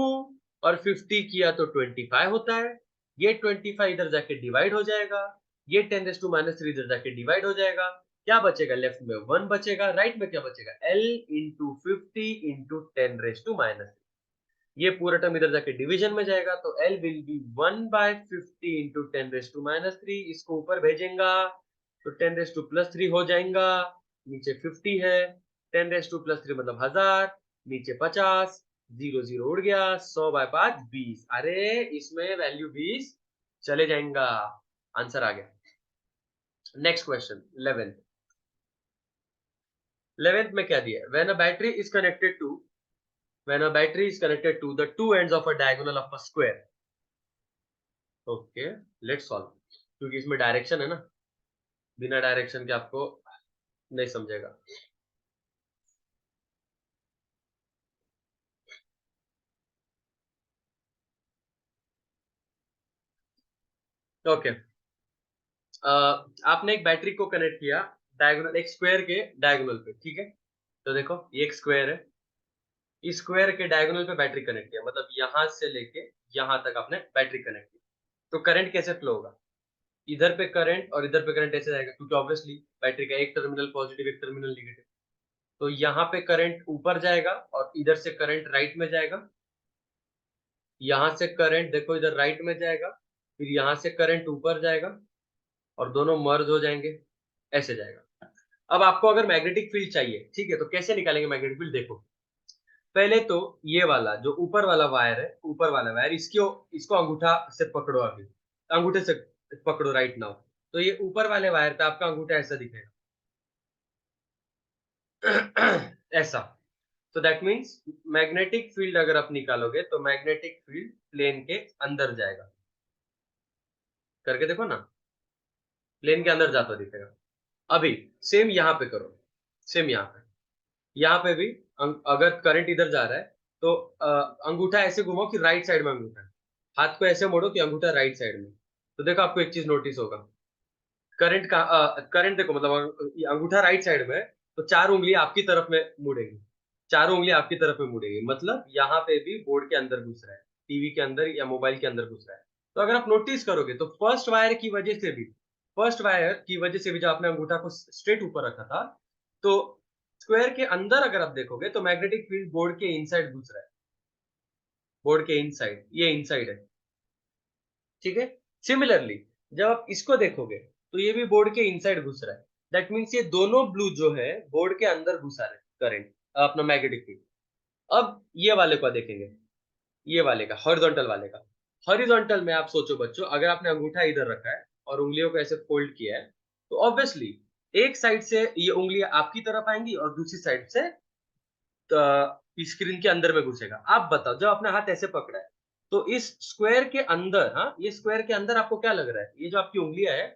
और 50 किया तो 25 होता है, ये 25 इधर जाके डिवाइड हो जाएगा, ये 10⁻³ इधर जाके डिवाइड हो जाएगा, क्या बचेगा लेफ्ट में 1 बचेगा, राइट में क्या बचेगा L इंटू 50 इंटू 10⁻⁻3। ये पूरा टर्म इधर जाके डिवीजन में जाएगा तो L विल बी 1/50 इंटू 10⁻⁻3। इसको ऊपर भेजेंगा तो 10⁻+3 हो जाएगा, नीचे 50 है, 10⁻+3 मतलब 1000, नीचे 50, 0 0 उड़ गया, 100/5 20। अरे इसमें वैल्यू 20 चले जाएगा, आंसर आ गया। Next question 11th। 11th में क्या दिया है? When a battery is connected to the two ends of a diagonal of a square। Okay, let's solve. क्योंकि इसमें डायरेक्शन है ना, बिना डायरेक्शन के आपको नहीं समझेगा। ओके, आपने एक बैटरी को कनेक्ट किया डायगोनल, एक स्क्वायर के डायगोनल पे, ठीक है। तो देखो ये एक स्क्वायर है, इस स्क्वायर के डायगोनल पे बैटरी कनेक्ट किया, मतलब यहां से लेके यहां तक आपने बैटरी कनेक्ट की। तो करंट कैसे फ्लो होगा? इधर पे करंट और इधर पे करंट ऐसे जाएगा, क्योंकि ऑब्वियसली बैटरी का एक टर्मिनल पॉजिटिव एक टर्मिनल निगेटिव। तो यहाँ पे करंट ऊपर जाएगा और इधर से करंट राइट में जाएगा। यहाँ से करंट देखो इधर राइट में जाएगा, फिर यहाँ से करंट ऊपर जाएगा और दोनों मर्ज हो जाएंगे, ऐसे जाएगा। अब आपको अगर मैग्नेटिक फील्ड चाहिए, ठीक है, तो कैसे निकालेंगे मैग्नेटिक फील्ड? देखो, पहले तो ये वाला जो ऊपर वाला वायर है, ऊपर वाला वायर, इसको इसको अंगूठा से पकड़ो, अभी अंगूठे से पकड़ो राइट नाउ। तो ये ऊपर वाले वायर पे आपका अंगूठा ऐसा दिखेगा ऐसा। तो दैट मीन्स मैग्नेटिक फील्ड अगर आप निकालोगे तो मैग्नेटिक फील्ड प्लेन के अंदर जाएगा। करके देखो ना, प्लेन के अंदर जाता दिखेगा। अभी सेम यहाँ पे करो, सेम यहाँ पे भी अगर करंट इधर जा रहा है तो अंगूठा ऐसे घुमाओ कि राइट साइड में अंगूठा है, हाथ को ऐसे मोड़ो कि अंगूठा राइट साइड में। तो देखो आपको एक चीज नोटिस होगा, करंट का करंट देखो, मतलब अंगूठा राइट साइड में है, तो चार उंगलियां आपकी तरफ में मुड़ेगी, चारों उंगलियां आपकी तरफ में मुड़ेगी, मतलब यहाँ पे भी बोर्ड के अंदर घुस रहा है, टीवी के अंदर या मोबाइल के अंदर घुस रहा है। तो अगर आप नोटिस करोगे तो फर्स्ट वायर की वजह से भी जब आपने अंगूठा को स्ट्रेट ऊपर रखा था, तो स्क्वायर के अंदर अगर आप देखोगे तो मैग्नेटिक फील्ड बोर्ड के इनसाइड घुस रहा है, बोर्ड के इनसाइड, ये इनसाइड है, ठीक है। सिमिलरली जब आप इसको देखोगे तो ये भी बोर्ड के इनसाइड घुस रहा है। दैट मीन्स ये दोनों ब्लू जो है बोर्ड के अंदर घुसा रहे करंट, अपना मैग्नेटिक फील्ड। अब ये वाले को देखेंगे, ये वाले का, हॉरिजॉन्टल वाले का। हॉरिजॉन्टल में आप सोचो बच्चों, अगर आपने अंगूठा इधर रखा है और उंगलियों को ऐसे फोल्ड किया है, तो ऑब्वियसली एक साइड से ये उंगलियां आपकी तरफ आएंगी और दूसरी साइड से स्क्रीन के अंदर में घुसेगा। आप बताओ, जब अपने हाथ ऐसे पकड़ा है तो इस स्क्वायर के अंदर, हाँ ये स्क्वायर के अंदर आपको क्या लग रहा है? ये जो आपकी उंगलियां है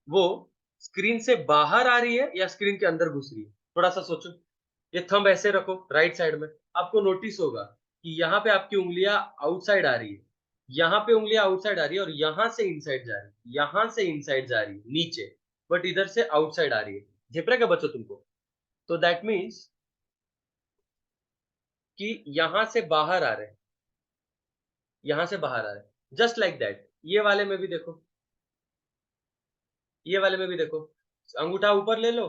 वो स्क्रीन से बाहर आ रही है या स्क्रीन के अंदर घुस रही है? थोड़ा सा सोचो। ये थंब ऐसे रखो राइट साइड में, आपको नोटिस होगा कि यहाँ पे आपकी उंगलियां आउटसाइड आ रही है, यहाँ पे उंगलियां आउटसाइड आ रही है और यहाँ से इनसाइड जा रही है, यहाँ से इनसाइड जा रही है नीचे, बट इधर से आउटसाइड आ रही है। झेप रहा है क्या बच्चों तुमको? तो दैट मीन्स कि यहां से बाहर आ रहे हैं, यहां से बाहर आ रहे हैं, जस्ट लाइक दैट। ये वाले में भी देखो, ये वाले में भी देखो, अंगूठा ऊपर ले लो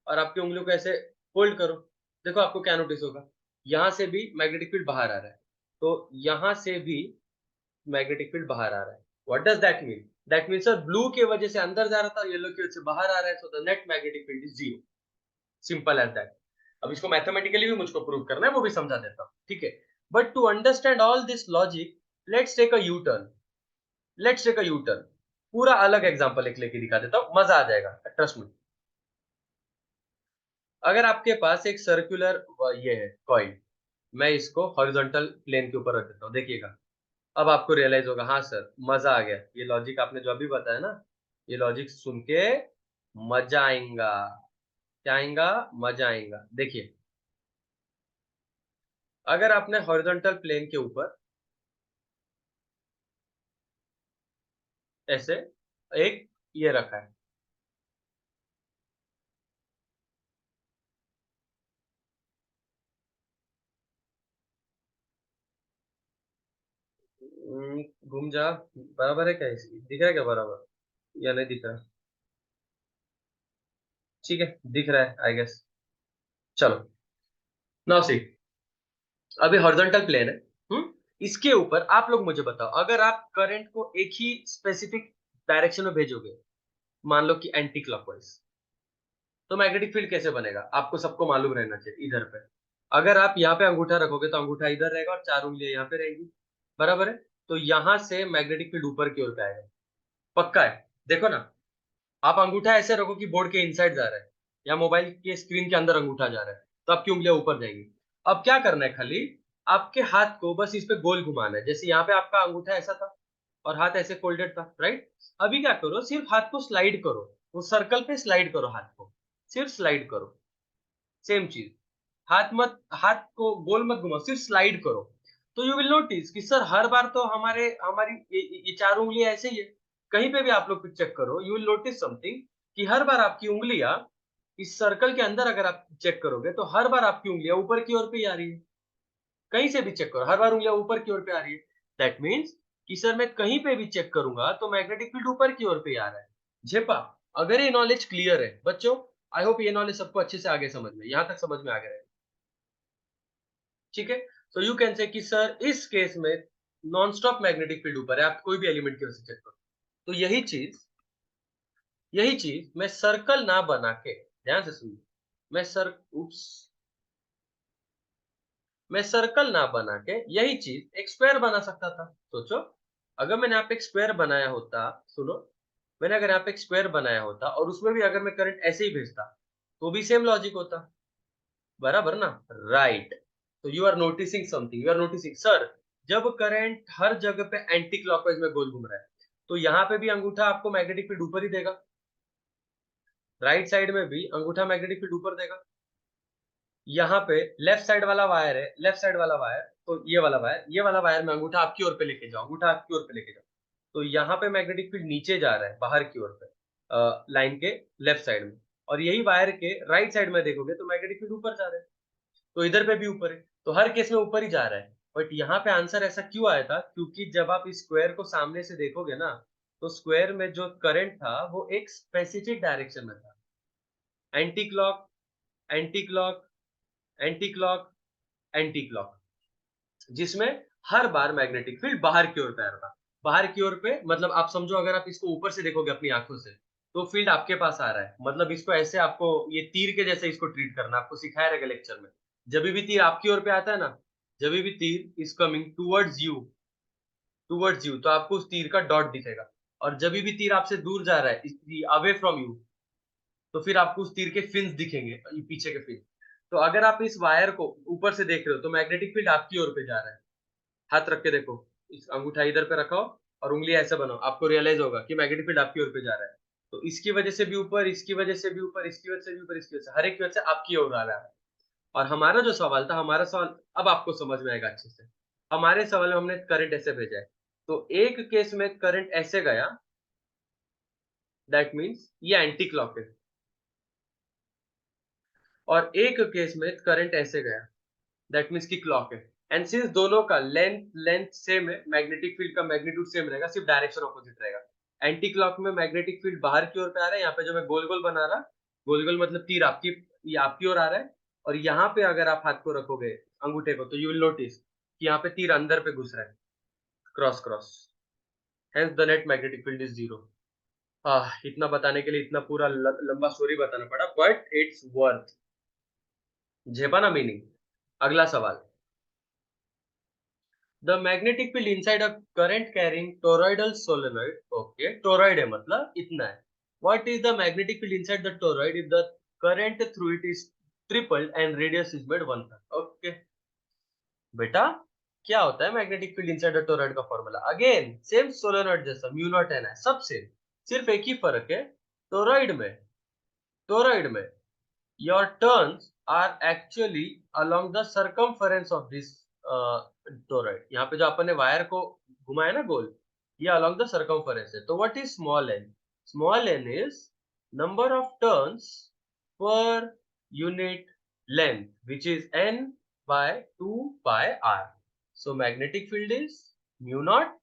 और आपकी उंगलियों को ऐसे फोल्ड करो, देखो आपको क्या नोटिस होगा, यहां से भी मैग्नेटिक फील्ड बाहर आ रहा है, तो यहां से भी मैग्नेटिक फील्ड बाहर आ रहा है। What does that mean? That mean sir blue की वजह से अंदर जा रहा था, येलो की वजह से बाहर आ रहा है, so the net magnetic field is zero. Simple as that. अब इसको मैथमेटिकली भी मुझको प्रूव करना है, वो भी समझा देता हूँ, ठीक है। But to understand all this logic, let's take a U turn, let's take a U turn. पूरा अलग एग्जांपल एक लेके दिखा देता हूं, मजा आ जाएगा, ट्रस्ट मी। अगर आपके पास एक सर्कुलर ये है कॉइल, मैं इसको हॉरिजॉन्टल प्लेन के ऊपर रख देता हूँ, देखिएगा। अब आपको रियलाइज होगा, हाँ सर मजा आ गया, ये लॉजिक आपने जो अभी बताया ना, ये लॉजिक सुन के मजा आएगा। क्या आएगा? मजा आएगा। देखिए, अगर आपने हॉरिजॉन्टल प्लेन के ऊपर ऐसे एक ये रखा है, घूम जा, बराबर है क्या? दिख रहा है क्या बराबर या नहीं दिख रहा? ठीक है, दिख रहा है आई गेस। चलो, नाउ सी, अभी हॉरिजॉन्टल प्लेन है। इसके ऊपर आप लोग मुझे बताओ, अगर आप करंट को एक ही स्पेसिफिक डायरेक्शन में भेजोगे, मान लो कि एंटी क्लॉकवाइज, तो मैग्नेटिक फील्ड कैसे बनेगा? आपको सबको मालूम रहना चाहिए इधर पे। अगर आप यहाँ पे अंगूठा रखोगे तो अंगूठा इधर रहेगा और चार उंगलियां यहाँ पे रहेगी, बराबर है? तो यहाँ से मैग्नेटिक फील्ड ऊपर की ओर पे आएगा, पक्का है? देखो ना, आप अंगूठा ऐसे रखो कि बोर्ड के इनसाइड जा रहा है या मोबाइल के स्क्रीन के अंदर अंगूठा जा रहा है, तो आपकी उंगलियां ऊपर जाएगी। अब क्या करना है, खाली आपके हाथ को बस इस पे गोल घुमाना है, जैसे यहाँ पे आपका अंगूठा ऐसा था और हाथ ऐसे फोल्डेड था, राइट? अभी क्या करो, सिर्फ हाथ को स्लाइड करो, वो सर्कल पे स्लाइड करो, हाथ को सिर्फ स्लाइड करो। सेम चीज, हाथ को गोल मत घुमाओ, सिर्फ स्लाइड करो। तो यू विल नोटिस कि सर हर बार तो हमारी ये चार उंगलियां ऐसे ही है। कहीं पे भी आप लोग चेक करो, यू विल नोटिस समथिंग, कि हर बार आपकी उंगलियां इस सर्कल के अंदर अगर आप चेक करोगे तो हर बार आपकी उंगलियां ऊपर की ओर पे ही आ रही है। कहीं से भी चेक करो, हर बार उंगलियां ऊपर की ओर पे आ रही है। दैट मीन्स कि सर मैं कहीं पे भी चेक करूंगा तो मैग्नेटिक फील्ड ऊपर की ओर पे ही आ रहा है। झेपा? अगर ये नॉलेज क्लियर है बच्चों, आई होप ये नॉलेज सबको अच्छे से आगे समझ में, यहां तक समझ में आ गया है, ठीक है? तो यू कैन से कि सर इस केस में नॉन स्टॉप मैग्नेटिक फील्ड ऊपर है, आप कोई भी एलिमेंट की वजह से चेक करो। तो यही चीज मैं सर्कल ना बना के, ध्यान से सुनिए, मैं सर उप्स मैं सर्कल ना बना के यही चीज एक स्क्वायर बना सकता था। सोचो, अगर मैंने यहाँ पे एक स्क्वायर बनाया होता, सुनो, मैंने अगर यहाँ पे एक स्क्वायर बनाया होता और उसमें भी अगर मैं करंट ऐसे ही भेजता, तो भी सेम लॉजिक होता, बराबर ना? राइट। तो you are noticing something, you are noticing sir, जब करंट हर जगह पे एंटी क्लॉकवाइज में गोल घूम रहा है, तो यहाँ पे भी अंगूठा आपको मैग्नेटिक फील्ड ऊपर ही देगा, राइट साइड में भी अंगूठा मैग्नेटिक फील्ड ऊपर देगा। यहाँ पे लेफ्ट साइड वाला वायर है, लेफ्ट साइड वाला वायर, तो ये वाला वायर में अंगूठा आपकी ओर पे लेके जाओ, अंगूठा आपकी ओर पे लेके जाओ, तो यहाँ पे मैग्नेटिक फील्ड नीचे जा रहा है बाहर की ओर पे, लाइन के लेफ्ट साइड में। और यही वायर के राइट साइड में देखोगे तो मैग्नेटिक फील्ड ऊपर जा रहा है, तो इधर पे भी ऊपर है, तो हर केस में ऊपर ही जा रहा है। बट यहाँ पे आंसर ऐसा क्यों आया था? क्योंकि जब आप इस स्क्वायर को सामने से देखोगे ना, तो स्क्वायर में जो करंट था वो एक स्पेसिफिक डायरेक्शन में था, anti clock, anti clock, anti clock, anti clock, जिसमें हर बार मैग्नेटिक फील्ड बाहर की ओर तैर रहा। बाहर की ओर पे मतलब आप समझो, अगर आप इसको ऊपर से देखोगे अपनी आंखों से, तो फील्ड आपके पास आ रहा है, मतलब इसको ऐसे आपको ये तीर के जैसे इसको ट्रीट करना, आपको सिखाया रहेगा लेक्चर में। जब भी तीर आपकी ओर पे आता है ना, जब भी तीर इज कमिंग टूवर्ड्स यू, तो आपको उस तीर का डॉट दिखेगा। और जब भी तीर आपसे दूर जा रहा है, अवे फ्रॉम यू, तो फिर आपको उस तीर के फिन्स दिखेंगे, ये पीछे के फिन। तो अगर आप इस वायर को ऊपर से देख रहे हो तो मैग्नेटिक फील्ड आपकी ओर पे जा रहा है। हाथ रख के देखो, इस अंगूठा इधर पे रखो और उंगली ऐसे बनाओ, आपको रियलाइज होगा कि मैग्नेटिक फील्ड आपकी ओर पे जा रहा है। तो इसकी वजह से भी ऊपर, इसकी वजह से भी ऊपर, इसकी वजह से भी ऊपर, इसकी वजह से, हर एक की वजह से आपकी ओर आ रहा है। और हमारा जो सवाल था, हमारा सवाल अब आपको समझ में आएगा अच्छे से। हमारे सवाल में हमने करंट ऐसे भेजा है, तो एक केस में करंट ऐसे गया, दैट मीन्स ये एंटी क्लॉक है, और एक केस में करंट ऐसे गया, दैट मीन्स की क्लॉक है। एंड सिंस दोनों का लेंथ लेंथ सेम है, मैग्नेटिक फील्ड का मैग्नीट्यूड सेम रहेगा, सिर्फ डायरेक्शन ऑपोजिट रहेगा। एंटी क्लॉक में मैग्नेटिक फील्ड बाहर की ओर पे आ रहा है, यहाँ पे जो मैं गोल गोल बना रहा, गोल गोल मतलब तीर आपकी, ये आपकी ओर आ रहा है। और यहाँ पे अगर आप हाथ को रखोगे, अंगूठे को, तो यू विल नोटिस कि यहाँ पे तीर अंदर पे घुस रहा है, cross cross, hence the net magnetic field is zero. इतना बताने के लिए इतना पूरा लंबा स्टोरी बताना पड़ा, बट इट्स वर्थ। झेपा ना मीनिंग? अगला सवाल, The magnetic field inside a current carrying toroidal solenoid. Okay, toroid है मतलब इतना है. What is the magnetic field inside the toroid if the current through it is tripled and radius is made 1/3? Okay, बेटा, क्या होता है magnetic field inside the toroid का फॉर्मूला? अगेन सेम सोलेनॉइड जैसा, म्यू नॉट एन है, सब सेम, सिर्फ एक ही फर्क है, टोरॉइड में, टोरॉइड में your turns are actually along the circumference of this toroid. यहाँ पे जो अपन ने वायर को घुमाया ना गोल, ये along the circumference है। तो what is small n? Small n is number of turns per unit length, which is n by 2 pi r. So magnetic field is mu naught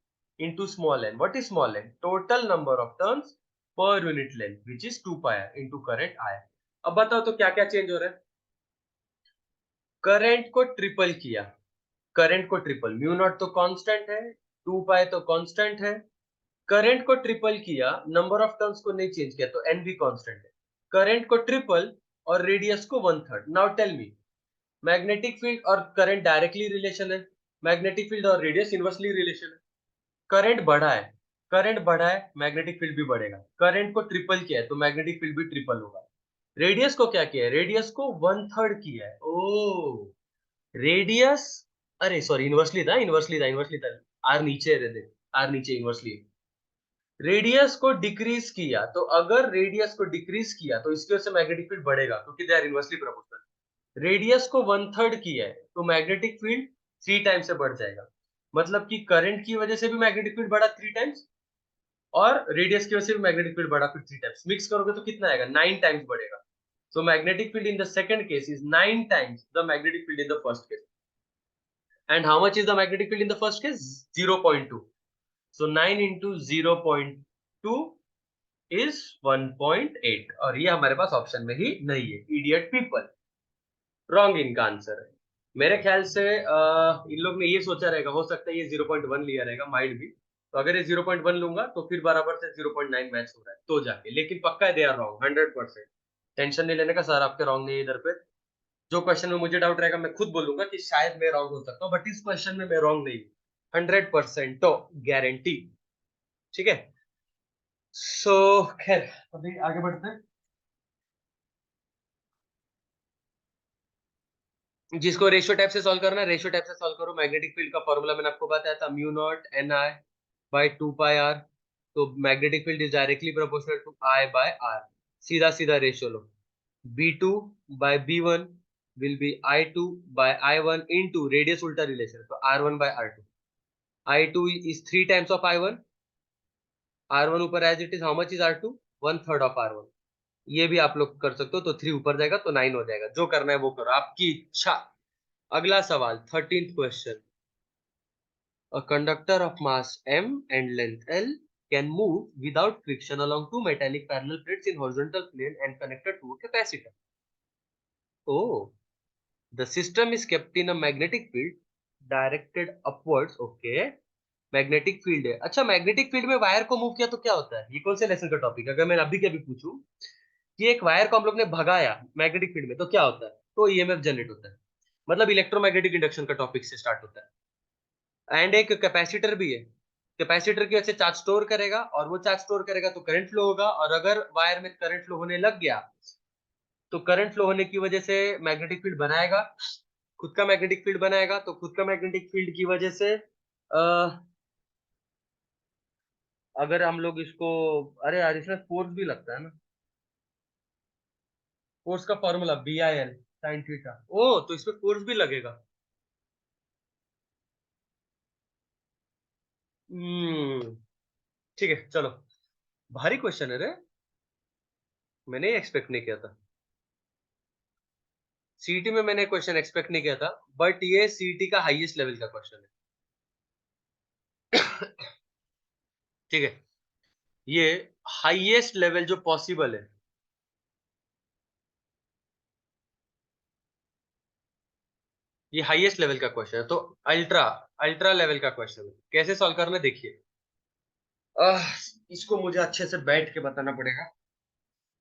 into small n. What is small n? Total number of turns per unit length, which is 2 pi r into current I. अब बताओ तो क्या क्या चेंज हो रहा है। करंट को ट्रिपल किया, करंट को ट्रिपल, म्यू नॉट तो कांस्टेंट है, 2 पाई तो कांस्टेंट है। करंट को ट्रिपल किया, नंबर ऑफ टर्न्स को नहीं चेंज किया, तो एन भी कांस्टेंट है। करंट को ट्रिपल और रेडियस को 1/3। Now tell me, magnetic field और करंट डायरेक्टली रिलेशन है, मैग्नेटिक फील्ड और रेडियस इनवर्सली रिलेशन है। करंट बढ़ा है, करंट बढ़ा है, मैग्नेटिक फील्ड भी बढ़ेगा। करंट को ट्रिपल किया है तो मैग्नेटिक फील्ड भी ट्रिपल होगा। रेडियस को क्या किया है, रेडियस को 1/3 किया है। ओ रेडियस, अरे सॉरी, इनवर्सली था, इनवर्सली था, इनवर्सली था। आर नीचे है, दे आर नीचे इनवर्सली। रेडियस को डिक्रीज किया, तो अगर रेडियस को डिक्रीज किया तो इसकी वजह से मैग्नेटिक फील्ड बढ़ेगा क्योंकि they are inversely proportional. Radius को 1/3 किया है तो मैग्नेटिक फील्ड 3 टाइम्स से बढ़ जाएगा। मतलब कि करंट की वजह से भी मैग्नेटिक फील्ड बढ़ा 3 टाइम्स, और रेडियस की वजह से भी मैग्नेटिक फील्ड बढ़ा फिर 3 टाइम्स। मिक्स करोगे तो कितना आएगा, 9 टाइम्स बढ़ेगा। So magnetic field in the second case is 9 times the magnetic field in the first case. And how much is the magnetic field in the first case? 0.2. So 9 into 0.2 is 1.8, और ये हमारे पास ऑप्शन में ही नहीं है। इडियट पीपल, रॉन्ग इनका आंसर है। मेरे ख्याल से इन लोग ने ये सोचा रहेगा, हो सकता है ये 0.1 लिया रहेगा, माइट भी। तो अगर ये 0.1 लूंगा तो फिर बराबर से 0.9 मैच हो रहा है तो जाके, लेकिन पक्का है दे आर रॉन्ग 100%। टेंशन नहीं लेने का सर, आपके रॉन्ग नहीं है इधर पे। जो क्वेश्चन में मुझे डाउट रहेगा मैं खुद बोलूंगा कि शायद मैं रॉन्ग हो सकता हूँ, बट इस क्वेश्चन में मैं रॉन्ग नहीं हूँ 100%, तो गारंटी। ठीक है, सो खैर अभी आगे बढ़ते हैं। जिसको रेशियो टाइप से सॉल्व करना है, रेशियो टाइप से सॉल्व करो। मैग्नेटिक फील्ड का फॉर्मूला मैंने आपको बताया था, mu not N I by 2 pi R. तो magnetic field is directly proportional to I by R. सीधा सीधा रेशियो लो, B2 by B1 will be I2 by I1 into radius उल्टा रिलेशन, तो R1 bye R2। I2 is 3 times of I1, R1 ऊपर as it is, how much is R2, 1/3 of R1। ये भी आप लोग कर सकते हो, तो 3 ऊपर जाएगा तो 9 हो जाएगा। जो करना है वो करो, आपकी इच्छा। अगला सवाल, 13th question. A conductor of mass m and length L can move without friction along two metallic parallel plates in horizontal plane and connected to a capacitor. Oh, the system is kept in a magnetic field directed upwards. Okay, magnetic field है। अच्छा, मैग्नेटिक फील्ड में वायर को मूव किया तो क्या होता है, ये कौन से लेसन का टॉपिक है? अगर मैं अभी के अभी पूछूं कि एक वायर को हम लोग ने भगाया मैग्नेटिक फील्ड में तो क्या होता है, तो ईएमएफ जनरेट होता है। मतलब इलेक्ट्रोमैग्नेटिक इंडक्शन का टॉपिक से स्टार्ट होता है। एंड एक कैपेसिटर भी है, कैपेसिटर की वजह से चार्ज स्टोर करेगा, और वो चार्ज स्टोर करेगा तो करंट फ्लो होगा, और अगर वायर में करंट फ्लो होने लग गया तो करंट फ्लो होने की वजह से मैग्नेटिक फील्ड बनाएगा, खुद का मैग्नेटिक फील्ड बनाएगा। तो खुद का मैग्नेटिक फील्ड की वजह से अगर हम लोग इसको, अरे यार इसमें फोर्स भी लगता है ना, फोर्स का फॉर्मूला BIL साइन थीटा। ओ तो इसमें फोर्स भी लगेगा। हम्म, ठीक है चलो। भारी क्वेश्चन है रे, मैंने एक्सपेक्ट नहीं किया था। सीटी में मैंने क्वेश्चन एक्सपेक्ट नहीं किया था, बट ये सीटी का हाईएस्ट लेवल का क्वेश्चन है। ठीक है, ये हाईएस्ट लेवल जो पॉसिबल है, ये हाईएस्ट लेवल का क्वेश्चन है, तो अल्ट्रा अल्ट्रा लेवल का क्वेश्चन है। कैसे सॉल्व करना है देखिए। आह, इसको मुझे अच्छे से बैठ के बताना पड़ेगा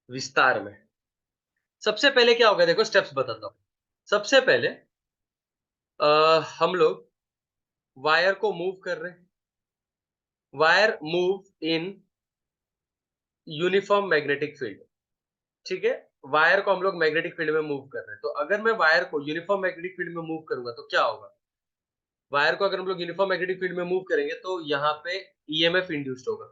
विस्तार में। सबसे पहले क्या होगा, देखो स्टेप्स बताता हूँ। सबसे पहले हम लोग वायर को मूव कर रहे हैं, wire move in uniform magnetic field. ठीक है, वायर को हम लोग मैग्नेटिक फील्ड में मूव कर रहे हैं, तो अगर मैं वायर को यूनिफॉर्म मैग्नेटिक फील्ड में मूव करूंगा तो क्या होगा। वायर को अगर हम लोग यूनिफॉर्म मैग्नेटिक फील्ड में मूव करेंगे तो यहाँ पे ईएमएफ इंड्यूस्ड होगा।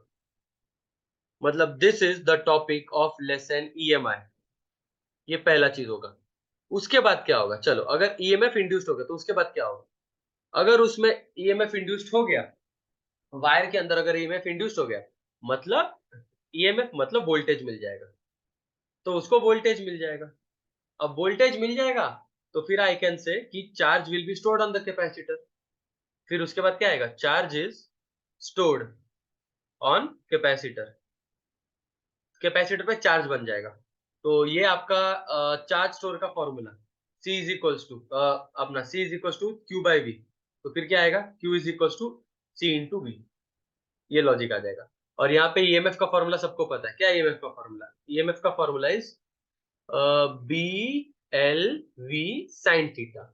मतलब this is the topic of lesson EMI, ये पहला चीज होगा। उसके बाद क्या होगा, चलो अगर ईएमएफ इंड्यूस्ड होगा तो उसके बाद क्या होगा। अगर उसमें ईएमएफ इंड्यूस्ड हो गया, वायर के अंदर अगर ईएमएफ इंड्यूस्ड हो गया, मतलब ईएमएफ मतलब वोल्टेज मिल जाएगा, तो उसको वोल्टेज मिल जाएगा। अब वोल्टेज मिल जाएगा तो फिर आई कैन से कि charge will be stored on the capacitor. फिर उसके बाद क्या आएगा, charge is stored on capacitor, capacitor पे चार्ज बन जाएगा। तो ये आपका चार्ज स्टोर का formula, C is equals to अपना C is equals to Q by V। तो फिर क्या आएगा, Q is equals to C into V। ये लॉजिक आ जाएगा। और यहाँ पे ईएमएफ का फॉर्मूला सबको पता है, क्या ईएमएफ का फॉर्मूला, ईएमएफ का formula is B L V sine theta.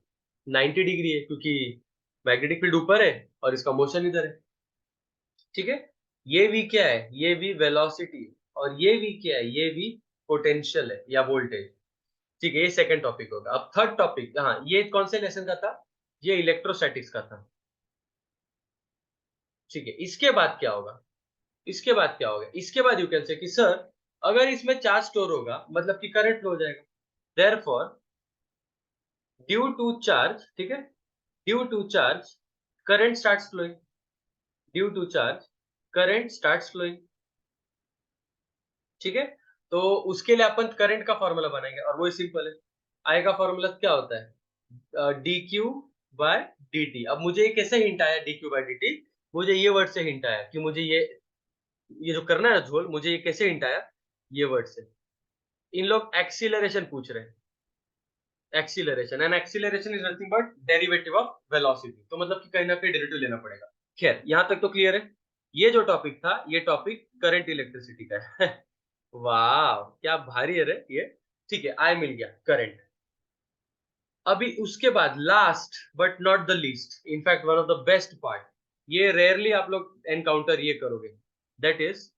90 degree है क्योंकि मैग्नेटिक फील्ड ऊपर है और इसका मोशन इधर है। ठीक है, ये v क्या है, ये v वेलोसिटी है, और ये v क्या है, ये v पोटेंशियल है या वोल्टेज। ठीक है, ये सेकंड टॉपिक होगा। अब थर्ड टॉपिक, हाँ, ये कौन से लेसन का था, ये इलेक्ट्रोस्टैटिक्स का था। ठीक है, इसके बाद क्या होगा, इसके बाद क्या होगा, इसके बाद यू कैन से कि सर अगर इसमें चार्ज स्टोर होगा मतलब कि करंट फ्लो हो जाएगा। देयरफॉर ड्यू टू चार्ज, ठीक है, due to charge current starts flowing, due to charge current starts flowing. ठीक है, तो उसके लिए अपन करंट का फॉर्मूला बनाएंगे और वही सिंपल है। आई का फॉर्मूला क्या होता है, d q by d t. अब मुझे ये कैसे हिंट आया d q by d t, मुझे ये वर्ड से हिंट आया कि मुझे ये जो करना है ना झोल, मुझे ये कैसे हिंट आया, ये वर्ड से। इन लोग एक्सीलरेशन पूछ रहे हैं, acceleration, and acceleration is nothing but derivative of velocity. तो मतलब कि कहीं ना कहीं डेरिवेटिव लेना पड़ेगा। खैर, यहां तक तो क्लियर है। ये जो टॉपिक था, ये टॉपिक करंट इलेक्ट्रिसिटी का है। वाह, क्या भारी है रे ये। ठीक है, आई मिल गया करंट। अभी उसके बाद last but not the least, in fact one of the best part, ये रेयरली आप लोग एनकाउंटर ये करोगे, that is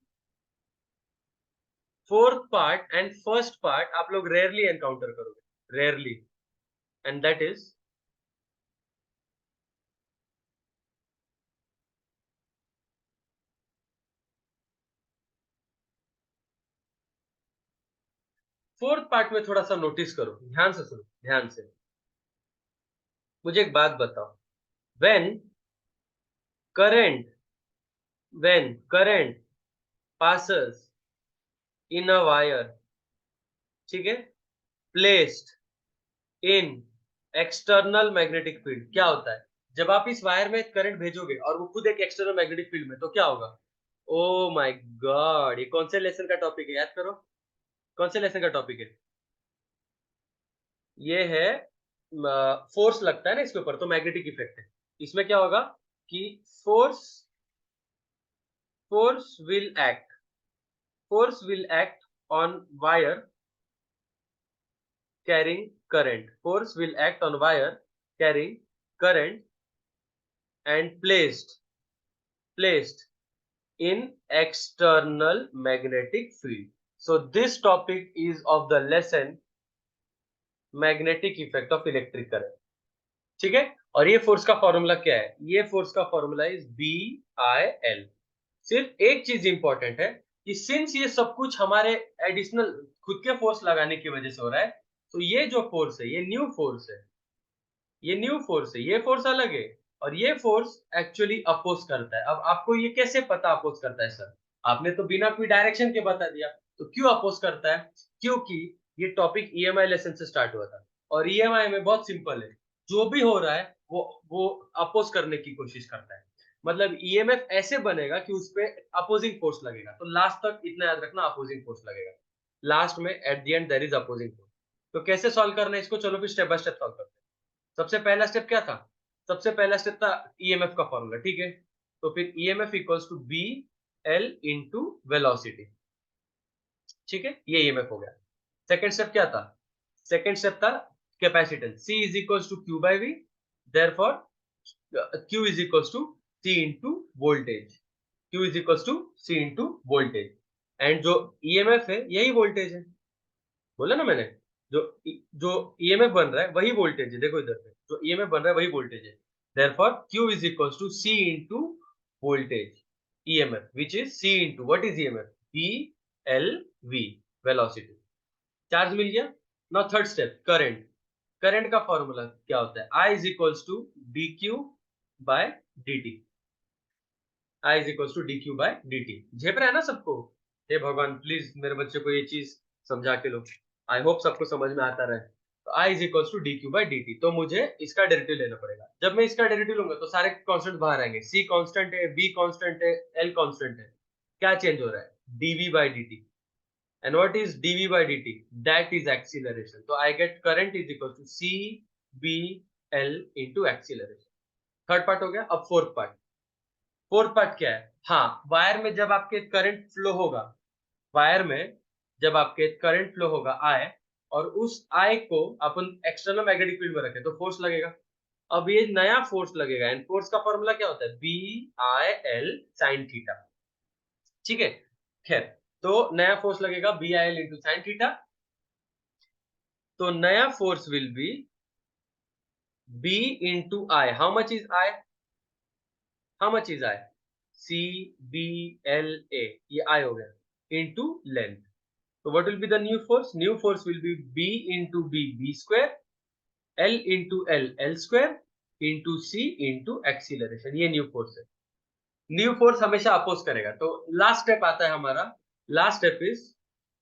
fourth part and first part आप लोग रेयरली एनकाउंटर करोगे, rarely, and that is fourth part में थोड़ा सा नोटिस करो, ध्यान से सुनो, ध्यान से। मुझे एक बात बताओ, when current when current passes in a wire, ठीक है, placed in external magnetic field, क्या होता है, जब आप इस वायर में करंट भेजोगे और वो खुद एक एक्सटर्नल मैग्नेटिक फील्ड में, तो क्या होगा। ओ माय गॉड, ये कौन से लेसन का टॉपिक है, याद करो, कौन से लेसन का टॉपिक है। ये है फोर्स लगता है ना इसके ऊपर, तो मैग्नेटिक इफेक्ट है। इसमें क्या होगा कि force force will act force will act on wire carrying current, force will act on wire carrying current and placed in external magnetic field. So this topic is of the lesson magnetic effect of electric current. ठीक है, और ये फोर्स का फॉर्मूला क्या है, ये फोर्स का formula is B I L. सिर्फ एक चीज इंपॉर्टेंट है कि सिंस ये सब कुछ हमारे एडिशनल खुद के फोर्स लगाने की वजह से हो रहा है, तो ये जो फोर्स है, ये न्यू फोर्स है, ये न्यू फोर्स है, ये फोर्स अलग है, और ये फोर्स एक्चुअली अपोज करता है। अब आपको ये कैसे पता अपोज करता है सर, आपने तो बिना कोई डायरेक्शन के बता दिया। तो क्यों अपोज करता है, क्योंकि ये टॉपिक ईएमआई लेसन से स्टार्ट हुआ था, और ईएमआई में बहुत सिंपल है, जो भी हो रहा है वो अपोज करने की कोशिश करता है। मतलब ईएमएफ ऐसे बनेगा कि उस पे अपोजिंग फोर्स लगेगा, तो लास्ट तक इतना याद रखना, अपोजिंग फोर्स लगेगा लास्ट में, at the end there is opposing force. तो कैसे सॉल्व करना है इसको, चलो फिर स्टेप बाय स्टेप सॉल्व करते हैं। सबसे पहला स्टेप क्या था, सबसे पहला स्टेप था ईएमएफ का फॉर्मूला, ठीक है। तो फिर EMF equals to B L into velocity, ठीक है, ये ईएमएफ हो गया। सेकंड स्टेप क्या था, सेकंड स्टेप था capacitance, C is equals to Q by V, therefore Q is equals to C into voltage, Q is equals to C into voltage. And जो ईएमएफ है यही वोल्टेज है, बोला ना मैंने, जो जो ईएमएफ बन रहा है वही वोल्टेज है, देखो इधर पे जो ईएमएफ बन रहा है वही वोल्टेज है। Therefore Q is equals to C into voltage, EMF which is C into what is EMF, V L V, velocity. Charge मिल गया। Now third step, current, current का फॉर्मूला क्या होता है, I is equals to dq by dt, I is equals to dq by dt। झेप रहा है ना सबको, हे भगवान प्लीज मेरे बच्चे को ये चीज समझा के लो, आई होप सबको समझ में आता रहे। तो I is equals to dq by dt, तो मुझे इसका डेरिवेटिव लेना पड़ेगा। जब मैं इसका डेरिवेटिव लूंगा तो सारे कांस्टेंट बाहर आएंगे, c कांस्टेंट है, b कांस्टेंट है, l कांस्टेंट है, क्या चेंज हो रहा है, dv by dt, and what is dv by dt? That is acceleration. So I get current is equal to c b l into acceleration. Third part हो गया. अब फोर्थ पार्ट क्या है? हाँ, वायर में जब आपके करंट फ्लो होगा, वायर में जब आपके करंट फ्लो होगा आई, और उस आई को अपन एक्सटर्नल मैग्नेटिक फील्ड में रखें तो फोर्स लगेगा. अब ये नया फोर्स लगेगा, एंड फोर्स का फॉर्मूला क्या होता है? B I L sine theta. ठीक है, खैर, तो नया फोर्स लगेगा B I L into sine theta. तो नया force will be B into I. How much is I? How much is I? C B L A, ये आई हो गया into length. So what will be the new force? New force will be B into B, B square, L into L, L square, into C into acceleration. ये new force है. New force हमेशा अपोज करेगा. तो लास्ट स्टेप आता है हमारा. Last step is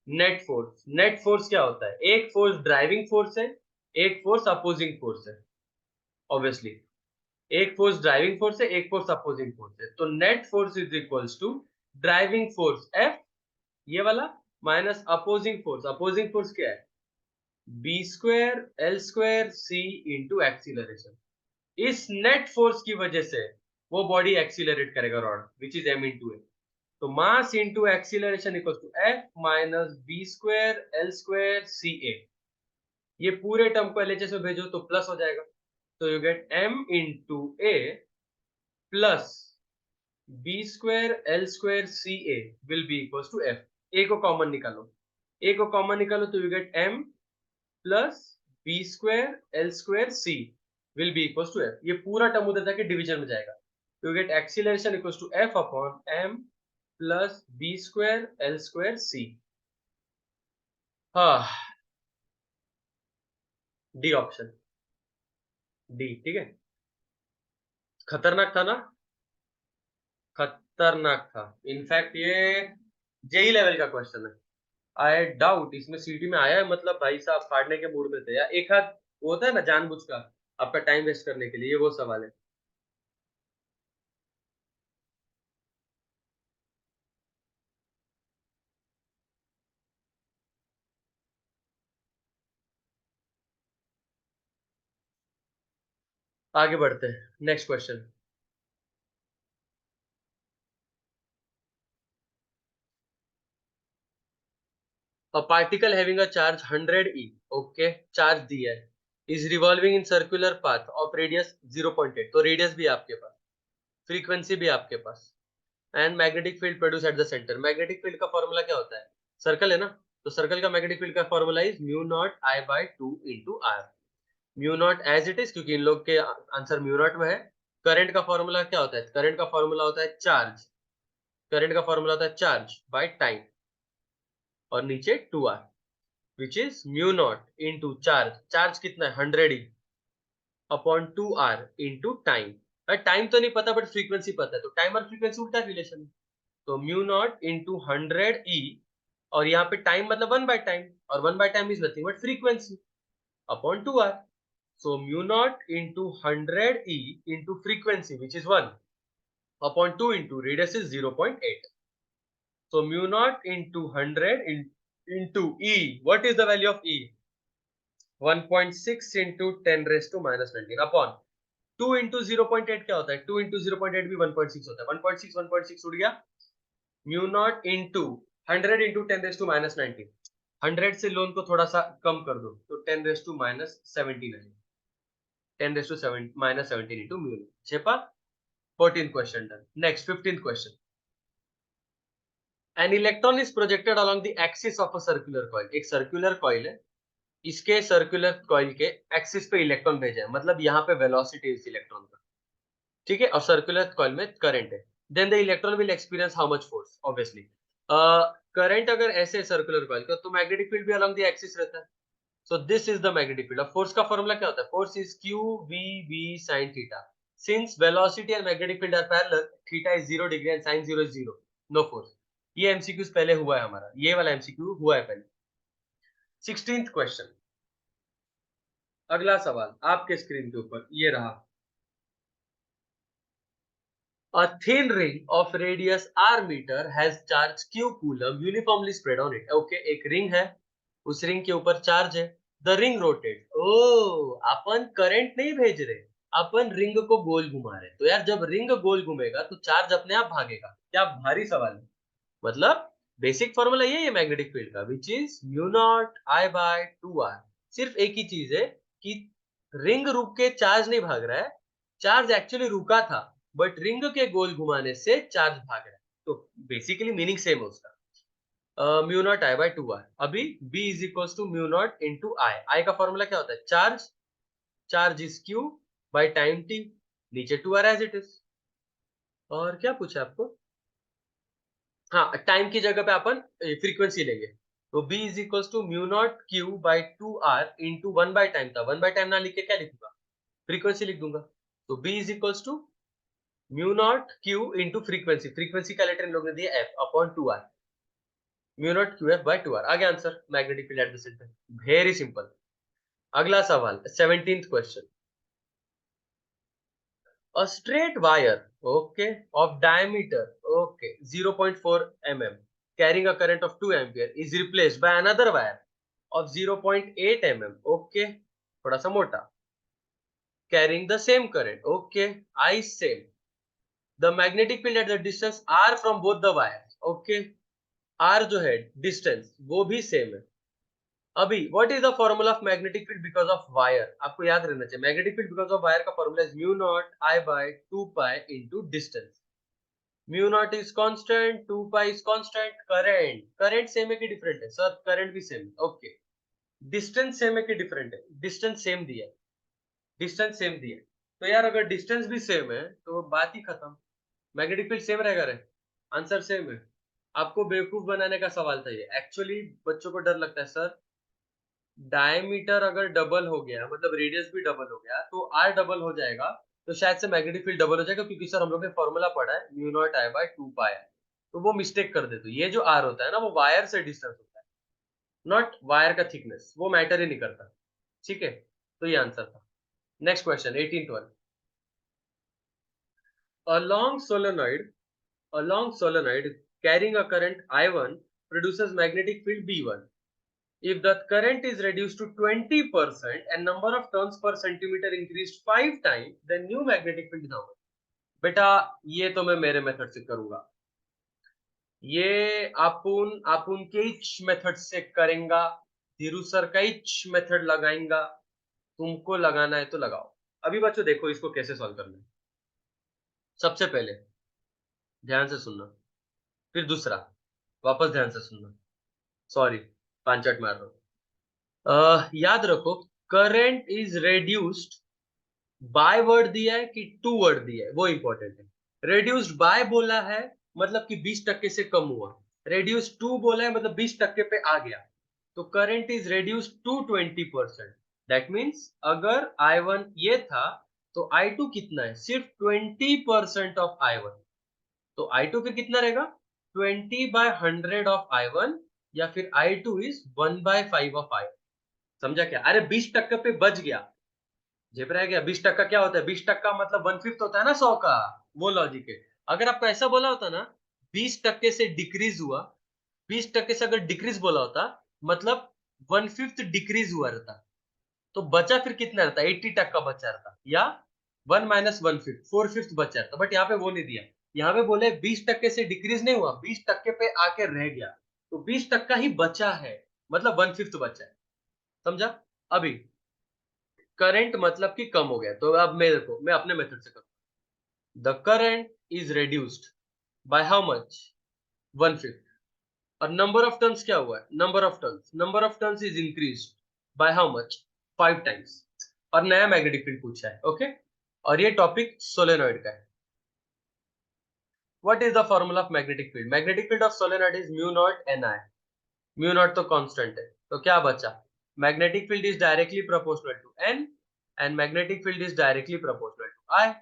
net force. Net force क्या होता है? एक फोर्स ड्राइविंग फोर्स है, एक फोर्स अपोजिंग फोर्स है. ऑब्वियसली एक फोर्स ड्राइविंग फोर्स है, एक फोर्स अपोजिंग फोर्स है. तो net force is equals to driving force F, ये वाला, minus opposing force. Opposing force क्या है? B square L square C into acceleration. इस नेट फोर्स की वजह से वो बॉडी एक्सीलरेट करेगा rod, which is M into A. तो mass into acceleration equal to F minus B square L square C A. ये पूरे टर्म को एलएचएस में भेजो तो प्लस हो जाएगा. तो you get M into A plus B square L square C A will be equal to F. A को कॉमन निकालो, ए को कॉमन निकालो तो you get M plus B square L square C will be equal to F. ये पूरा टर्म उधर जाके डिवीजन में जाएगा. You get acceleration equal to F upon M plus B square L square C. हाँ, डी ऑप्शन, डी. ठीक है, खतरनाक था ना? खतरनाक था. इनफैक्ट ये जेई लेवल का क्वेश्चन है. आई डाउट इसमें सीटी में आया है, मतलब भाई साहब फाड़ने के मूड में थे, या एक हाथ होता है ना जानबूझ का आपका टाइम वेस्ट करने के लिए, ये वो सवाल है. आगे बढ़ते हैं. Next question. A particle having a charge 100 e, okay, charge दिया है, is revolving in circular path of radius 0.8. तो रेडियस भी आपके पास, फ्रीक्वेंसी भी आपके पास, and magnetic field produce at the centre. Magnetic field का फॉर्मूला क्या होता है? सर्कल है ना, तो सर्कल का मैग्नेटिक फील्ड का formula is mu not I by 2 into R. Mu not as it is, क्योंकि इन लोग के आंसर म्यू नॉट में है. करंट का फॉर्मूला क्या होता है? करंट का फॉर्मूला होता है चार्ज. करंट का फॉर्मूला होता है चार्ज बाय टाइम, और नीचे 2r, which is mu naught into charge. Charge कितना है? 100 e upon 2r into time. Time तो नहीं पता बट फ्रीक्वेंसी पता है, तो टाइम और फ्रीक्वेंसी उल्टा रिलेशन है. तो म्यू नॉट इंटू 100 e, और यहाँ पे टाइम मतलब 1 बाय टाइम, और 1 by time is nothing but frequency upon 2r. So mu naught into 100 e into frequency which is 1 upon 2 into radius is 0.8. So mu naught into 100 into E. What is the value of E? 1.6 into 10 raised to minus 19 upon 2 into 0.8. क्या होता है? 2 into 0.8 भी 1.6 होता है. 1.6 उड़ गया. Mu naught into 100 into 10 raised to minus 19. 100 से लोन को थोड़ा सा कम कर दो तो 10 raised to minus 17 है. 10 raised to 7 minus 17 into mu. छेपा. 14th question done. Next 15th question. An electron is projected along the axis of a circular coil. एक सर्कुलर कॉइल है, इसके सर्कुलर कॉइल के एक्सिस पे इलेक्ट्रॉन भेजा है, मतलब यहाँ पे वेलोसिटी इस इलेक्ट्रॉन का. ठीक है, और सर्कुलर कॉइल में करंट है. Then the electron will experience how much force? Obviously current अगर ऐसे सर्कुलर कॉइल का, तो मैग्नेटिक फील्ड भी अलोंग द एक्सिस रहता है. So this is the magnetic field. Force का फॉर्मूला क्या होता है? Force is Q V B sine theta. Since velocity and magnetic field are parallel, theta is 0 degree and sine 0 is 0, no force. ये एमसीक्यू पहले हुआ है हमारा, ये वाला एमसीक्यू हुआ है पहले. 16th question. अगला सवाल आपके स्क्रीन के ऊपर ये रहा. A thin ring of radius r meter has charge q coulomb uniformly spread on it. Okay, एक रिंग है, उस रिंग के ऊपर चार्ज है. The ring rotates. ओ, अपन करंट नहीं भेज रहे, अपन रिंग को गोल घुमा रहे. तो यार जब रिंग गोल घूमेगा तो चार्ज अपने आप भागेगा. क्या भारी सवाल है. मतलब बेसिक फॉर्मूला यही है मैग्नेटिक फील्ड का, which is mu not I by 2r. सिर्फ एक ही चीज है कि रिंग रुक के चार्ज नहीं भाग रहा है, चार्ज एक्चुअली रुका था, बट रिंग के गोल घुमाने से चार्ज भाग रहा है. तो बेसिकली मीनिंग सेम है उसका. Mu not I by 2r. अभी b is equal to mu not into I. I का फॉर्मूला क्या होता है, charge, charge is q by time t, नीचे 2r एज इट इज. और क्या पूछा आपको, हाँ टाइम की जगह पे अपन फ्रीक्वेंसी लेंगे. तो b is equal to mu naught Q by 2r into 1 by time था, 1 बाई टाइम ना लिख के क्या लिखूंगा, फ्रीक्वेंसी लिख दूंगा. तो b is equal to mu naught Q into frequency, frequency का लेटर इन लोगों ने दिया f upon 2r, mu naught Q F by 2r. आगे answer magnetic field at the centre. Very simple. अगला सवाल 17th question. A straight wire, okay, of diameter, okay, 0.4 mm, carrying a current of 2 ampere is replaced by another wire of 0.8 mm, okay, थोड़ा सा मोटा, carrying the same current, okay, I same. The magnetic field at the distance r from both the wires, okay, r जो है distance वो भी same है. अभी what is the formula of magnetic field because of wire, आपको याद रहना चाहिए. Magnetic field because of wire का formula is mu not I by 2 pi into distance. Mu not is constant, 2 pi is constant. Current, current same है कि डिफरेंट है सर, करंट भी सेम है. ओके, डिस्टेंस सेम है कि डिफरेंट है, डिस्टेंस सेम दिया है, डिस्टेंस सेम दिया है. तो यार अगर डिस्टेंस भी सेम है तो बात ही खत्म, मैग्नेटिक फील्ड सेम रहेगा रे, आंसर सेम है. आपको बेवकूफ बनाने का सवाल था ये. एक्चुअली बच्चों को डर लगता है सर, डायमीटर अगर डबल हो गया मतलब रेडियस भी डबल हो गया तो आर डबल हो जाएगा, तो शायद से मैग्नेटिक फील्ड डबल हो जाएगा, क्योंकि सर हम लोग ने फॉर्मूला पढ़ा है म्यू नॉट आई बाय 2 पाई. तो वो मिस्टेक कर देते. ये जो आर होता है ना वो वायर से डिस्टेंस होता है, नॉट वायर का थिकनेस, वो मैटर ही नहीं करता. ठीक है, तो ये आंसर था. Next question 18th one. A long solenoid, a long solenoid carrying a current I1 produces magnetic field B1. If the current is reduced to 20% and number of turns per centimeter increased 5 times, then new magnetic field is how much? बेटा ये तो मैं मेरे मेथड से करूंगा, ये आपुन आपुन के मेथड से करेंगा, धीरू सर का मेथड लगाएंगा. तुमको लगाना है तो लगाओ. अभी बच्चों देखो इसको कैसे सॉल्व करना है. सबसे पहले ध्यान से सुनना, फिर दूसरा वापस ध्यान से सुनना. सॉरी, पांचट मार रहा हूं. याद रखो, current is reduced by word दिया है कि टू वर्ड दिया है, वो इंपॉर्टेंट है. रेड्यूस्ड बाय बोला है मतलब कि 20% से कम हुआ, रेड्यूस्ड टू बोला है मतलब 20% पे आ गया. तो current is reduced to 20%. That means अगर I1 ये था तो I2 कितना है, सिर्फ 20% ऑफ I1. तो I2 फिर कितना रहेगा, 20/100 ऑफ I1, या फिर I2 इज 1/5 ऑफ I1. समझा क्या, अरे 20% पे बच गया, झेप रह गया. 20% क्या होता है, 20% मतलब 1/5 होता है ना 100 का, वो लॉजिक है. अगर आपको ऐसा बोला होता ना 20% से डिक्रीज हुआ, 20% से अगर डिक्रीज बोला होता मतलब 1/5 डिक्रीज हुआ रहता, तो बचा फिर कितना रहता, 80% बचा रहता, या 1 माइनस 1/5 4/5 बचा रहता. बट यहाँ पे वो नहीं दिया, यहाँ पे बोले 20% से डिक्रीज नहीं हुआ, 20% पे आके रह गया, तो 20% ही बचा है, मतलब 1/5 बचा है. समझा. अभी करंट मतलब कि कम हो गया, तो अब मैं देखो मैं अपने मेथड से करूँ. The current is reduced by how much, 1/5. और नंबर ऑफ टर्न्स क्या हुआ है, number of turns is increased by how much, 5 times. और नया मैग्नेटिक फील्ड पूछा है. ओके, और ये टॉपिक सोलेनॉइड का है. What is the formula of magnetic field, magnetic field of solenoid is mu not N I. Mu naught तो कांस्टेंट है, तो क्या बचा, magnetic field is directly proportional to N and magnetic field is directly proportional to I.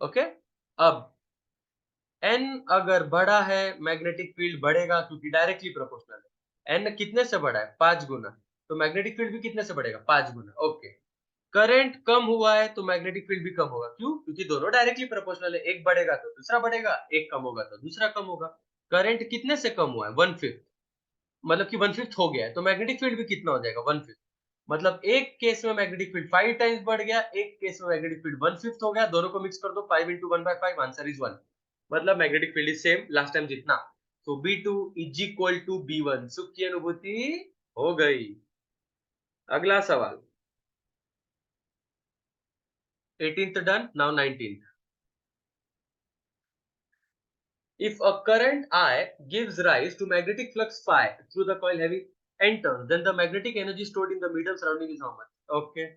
Okay, अब n अगर बड़ा है मैग्नेटिक फील्ड बढ़ेगा क्योंकि डायरेक्टली प्रोपोर्शनल है. n कितने से बड़ा है, 5 गुना, तो मैग्नेटिक फील्ड भी कितने से बढ़ेगा, 5 गुना. ओके, करंट कम हुआ है तो मैग्नेटिक फील्ड भी कम होगा। क्यों? क्योंकि दोनों डायरेक्टली प्रोपोर्शनल है। एक बढ़ेगा तो दूसरा बढ़ेगा, एक कम होगा तो दूसरा कम होगा। करंट कितने से कम हुआ है? 1/5, मतलब कि 1/5 हो गया है, तो मैग्नेटिक फील्ड भी कितना हो जाएगा? 1/5। मतलब एक केस में मैग्नेटिक फील्ड 5 टाइम्स बढ़ गया, एक केस में मैग्नेटिक फील्ड 1/5 हो गया। दोनों को मिक्स कर दो, 5 into 1/5, आंसर इज 1। मतलब magnetic field is same last time जितना। तो B2 is equal to B1। सुख की अनुभूति हो गई। अगला सवाल, 18th done, now 19th। If a current I gives rise to magnetic flux phi through the coil having entered, then the magnetic energy stored in the medium surrounding is how much? Okay.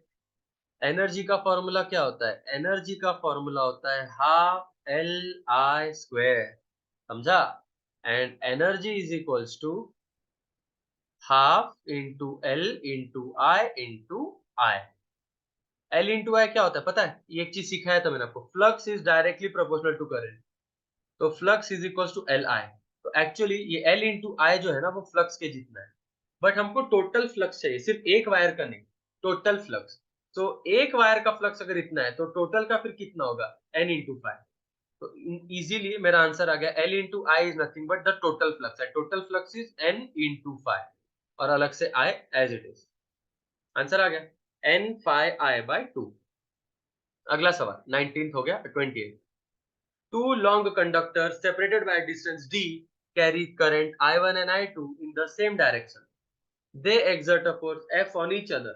Energy का फॉर्मूला क्या होता है? एनर्जी का फॉर्मूला होता है हाफ एल आई स्क्वायर, समझा? And energy is equals to half into L into I. L into I क्या होता है पता है? ये एक चीज सिखाया था मैंने आपको, flux is directly proportional to current. तो flux is equal to L I. तो एक्चुअली ये एल इंटू आई जो है ना, वो फ्लक्स के जितना है। बट हमको टोटल फ्लक्स चाहिए, सिर्फ एक वायर का नहीं, टोटल फ्लक्स। तो एक वायर का फ्लक्स अगर इतना है तो टोटल का फिर कितना होगा? N into five. तो इजीली मेरा आंसर आ गया, L into I is nothing but the total flux है। Total flux is N into five और अलग से I as it is. Answer आ गया N five I by two. अगला सवाल 19th हो गया, 20th। Two long conductors separated by a distance d carry current I1 and I2 in the same direction. They exert a force F on each other.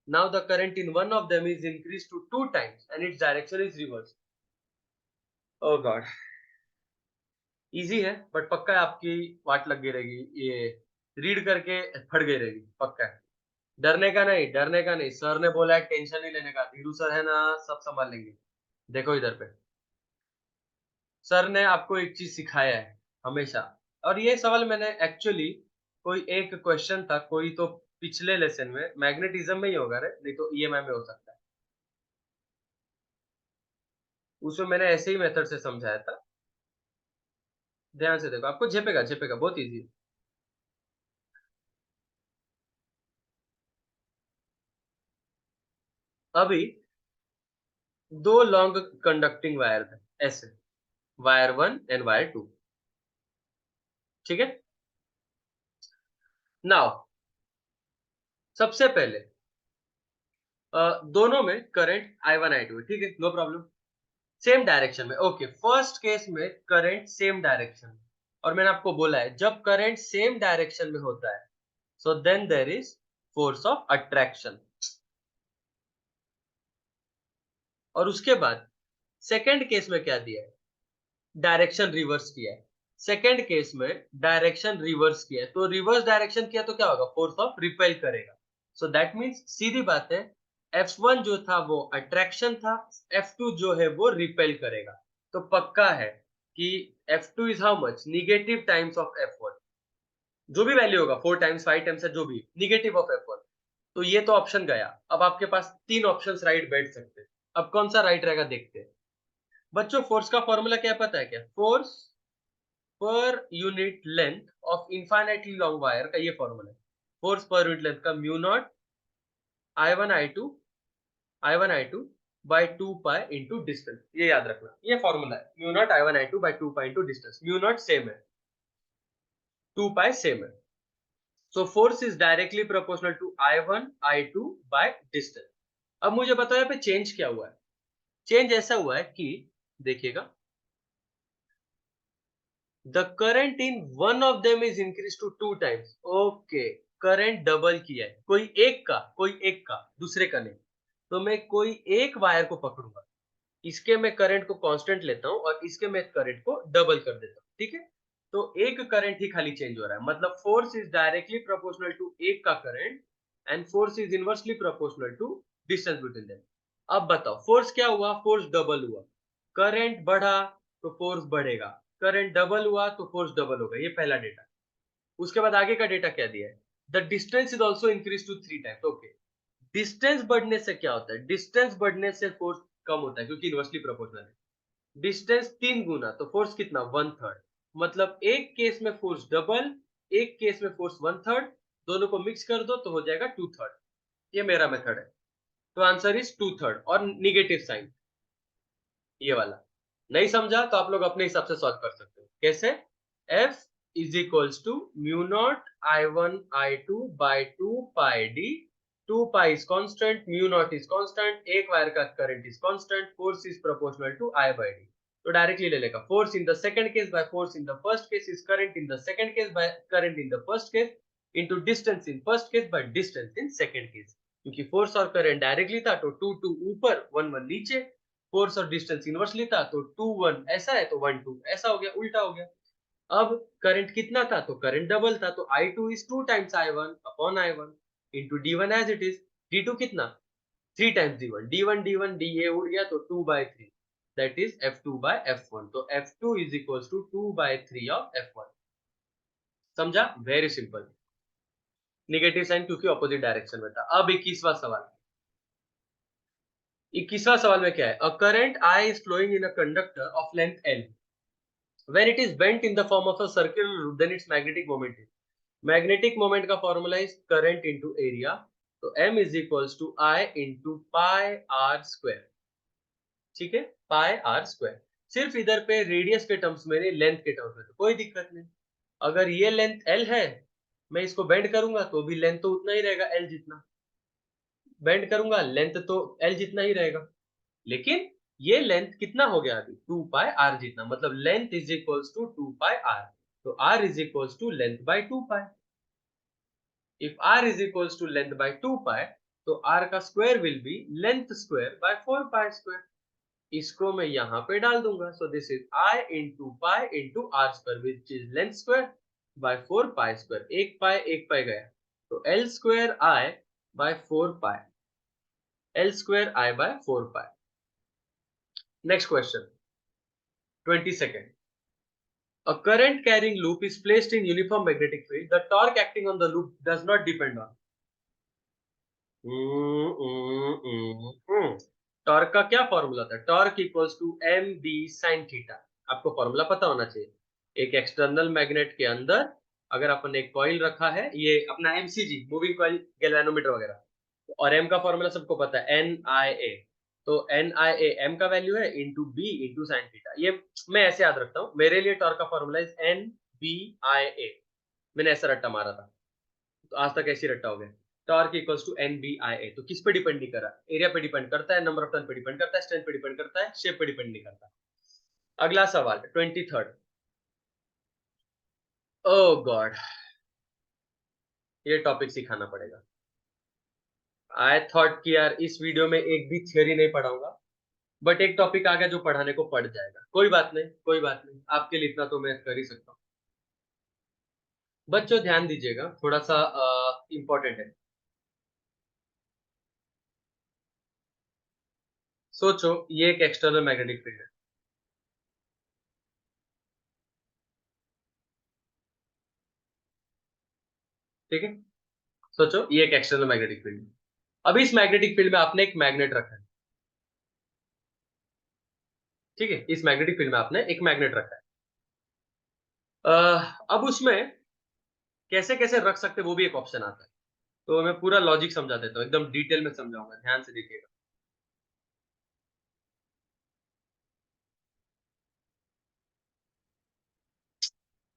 Now the current in one of them is increased to 2 times and its direction is reversed. Oh God. Easy है बट पक्का आपकी वाट लग गई रहेगी, ये रीड करके फट गई रहेगी पक्का है। डरने का नहीं, डरने का नहीं, सर ने बोला है टेंशन नहीं लेने का, धीरू सर है ना, सब संभाल लेंगे। देखो इधर पे, सर ने आपको एक चीज सिखाया है हमेशा। और ये सवाल मैंने एक्चुअली, कोई एक क्वेश्चन था, कोई तो पिछले लेसन में मैग्नेटिज्म में ही होगा रे, नहीं तो ईएमआई में हो सकता है। उसमें मैंने ऐसे ही मेथड से समझाया था। ध्यान से देखो, आपको झेपेगा झेपेगा, बहुत इजी है। अभी दो लॉन्ग कंडक्टिंग वायर थे ऐसे, wire one and wire two, ठीक है। नाउ सबसे पहले दोनों में current I one I two है, ठीक है, नो प्रॉब्लम। सेम डायरेक्शन में, ओके। फर्स्ट केस में करंट सेम डायरेक्शन, और मैंने आपको बोला है जब करंट सेम डायरेक्शन में होता है so then there is force of attraction. और उसके बाद सेकंड केस में क्या दिया है? डायरेक्शन रिवर्स किया है। सेकंड केस में डायरेक्शन रिवर्स किया है, तो रिवर्स डायरेक्शन किया तो क्या होगा? फोर्स ऑफ रिपेल करेगा। सो दैट मींस सीधी बात है, F1 जो था वो अट्रैक्शन था, F2 जो है वो रिपेल करेगा। तो पक्का है कि F2 is how much? Negative times of F1। जो भी वैल्यू होगा, 4 टाइम्स 5 टाइम्स है, जो भी निगेटिव ऑफ F1। तो ये तो ऑप्शन गया। अब आपके पास तीन ऑप्शंस राइट बैठ सकते हैं। अब कौन सा राइट रहेगा देखते हैं। बच्चों फोर्स का फॉर्मूला क्या पता है क्या? Force per unit length of infinitely long wire का ये फॉर्मूला है। फोर्स पर यूनिट लेंथ का mu not I one I two by two pi into distance. ये याद रखना, ये फॉर्मूला है, mu naught I1I2 by two pi into distance. Mu naught same है, टू पाई सेम है। So force is directly proportional to I1I2 by distance. अब मुझे बताओ यहाँ पे चेंज क्या हुआ है? चेंज ऐसा हुआ है कि देखिएगा, the current in one of them is increase to 2 times. Okay, current double किया है, कोई एक का, दूसरे का नहीं। तो मैं कोई एक वायर को पकड़ूंगा, इसके मैं करंट को कांस्टेंट लेता हूं और इसके मैं करंट को डबल कर देता हूं, ठीक है। तो एक करंट ही खाली चेंज हो रहा है, मतलब force is directly proportional to एक का current and force is inversely proportional to distance between them. अब बताओ फोर्स क्या हुआ? फोर्स डबल हुआ। करंट बढ़ा तो फोर्स बढ़ेगा, करंट डबल हुआ तो फोर्स डबल होगा। ये पहला डेटा। उसके बाद आगे का डेटा क्या दिया है? The distance is also increase to 3 times. Okay, distance बढ़ने से क्या होता है? डिस्टेंस बढ़ने से फोर्स कम होता है क्योंकि इनवर्सली प्रोपोर्शनल है। डिस्टेंस 3 गुना तो फोर्स कितना? 1/3। मतलब एक केस में फोर्स डबल, एक केस में फोर्स 1/3, दोनों को मिक्स कर दो तो हो जाएगा 2/3। ये मेरा मेथड है। तो आंसर इज 2/3 और निगेटिव साइन ये वाला। नहीं समझा तो आप लोग अपने हिसाब से सॉल्व कर सकते हो। कैसे? F is equals to mu naught I1 I2 by 2 pi D. 2 pi is constant, mu not is constant, एक वायर का current is constant, force is proportional to I by D. तो डायरेक्टली ले लेगा, force in the second case by force in the first case is current in the second case by current in the first case into distance in first case by distance in second case. क्योंकि फोर्स और करंट डायरेक्टली था तो 2 2 ऊपर 1 1 नीचे, फोर्स और डिस्टेंस इनवर्सली था तो 2 1 ऐसा है तो 1 2 ऐसा हो गया, उल्टा हो गया। अब करंट कितना था तो करंट डबल था तो I2 is 2 times I1 upon I1 into D1 as it is। D2 कितना? 3 times D1, D1 D1 D ये उड़ गया तो 2 by 3 that is F2 by F1। तो F2 is equals to 2 by 3 of F1। समझा? Very simple. नेगेटिव साइन क्योंकि ऑपोजिट डायरेक्शन में था। अब 21वां सवाल। 21वां सवाल में क्या है? A current I is flowing in a conductor of length L। When it is bent in the form of a circular loop, then its magnetic moment is। Magnetic moment का formula is current into area. तो m is equals to I into pi R square. ठीक है, पाई आर स्क्वायर। सिर्फ इधर पे रेडियस के टर्म्स में नहीं, लेंथ के टर्म्स में तो कोई दिक्कत नहीं। अगर ये लेंथ l है, मैं इसको बेंड करूंगा तो भी लेंथ तो उतना ही रहेगा l जितना। बेंड करूंगा लेंथ तो l जितना ही रहेगा। लेकिन ये लेंथ कितना हो गया अभी? 2 पाई आर जितना, मतलब length is equals to 2 pi R. तो r is equals to length by 2 pi. If r is equals to length by 2 pi, तो r का square will be length square by 4 pi square। इसको मैं यहाँ पे डाल दूंगा। So this is I into pi into r square which is length square by 4 pi square। एक पाई गया तो L square I by 4 pi। L square I by 4 pi। Next question, 22nd। A current carrying loop is placed in uniform magnetic field। The torque acting on the loop does not depend on। Torque का क्या फॉर्मूला था? Torque equals to M B sine theta. आपको फॉर्मूला पता होना चाहिए। एक एक्सटर्नल मैग्नेट के अंदर अगर अपन एक कॉइल रखा है, ये अपना एमसीजी मूविंग कॉइल गैल्वेनोमीटर वगैरह, और एम का फॉर्मूला सबको पता है, एन आई ए। तो एन आई ए एम का वैल्यू है into B into sine theta. ये मैं ऐसे याद रखता हूँ। मेरे लिए टॉर्क का formula is N B I A. मैंने ऐसा रट्टा मारा था, तो आज तक ऐसी रट्टा हो गया। Torque equals to N B I A. तो किस पे डिपेंड नहीं कर रहा? एरिया पे डिपेंड करता है, नंबर ऑफ टर्न पे डिपेंड करता है, स्ट्रेंथ पे डिपेंड करता है, शेप पे डिपेंड नहीं करता। अगला सवाल 23rd। ओ गॉड, ये टॉपिक सिखाना पड़ेगा। आई थॉट कि यार इस वीडियो में एक भी थ्योरी नहीं पढ़ाऊंगा, बट एक टॉपिक आ गया जो पढ़ाने को पड़ जाएगा। कोई बात नहीं, कोई बात नहीं, आपके लिए इतना तो मैं कर ही सकता हूँ। बच्चों ध्यान दीजिएगा, थोड़ा सा इंपॉर्टेंट है। सोचो ये एक एक्सटर्नल मैग्नेटिक फील्ड है, ठीक है? सोचो ये एक एक्सटर्नल मैग्नेटिक फील्ड है। अभी इस मैग्नेटिक फील्ड में आपने एक मैग्नेट रखा है, ठीक है? इस मैग्नेटिक फील्ड में आपने एक मैग्नेट रखा है। अब उसमें कैसे कैसे रख सकते वो भी एक ऑप्शन आता है। तो मैं पूरा लॉजिक समझा देता हूँ, एकदम डिटेल में समझाऊंगा, ध्यान से देखिएगा।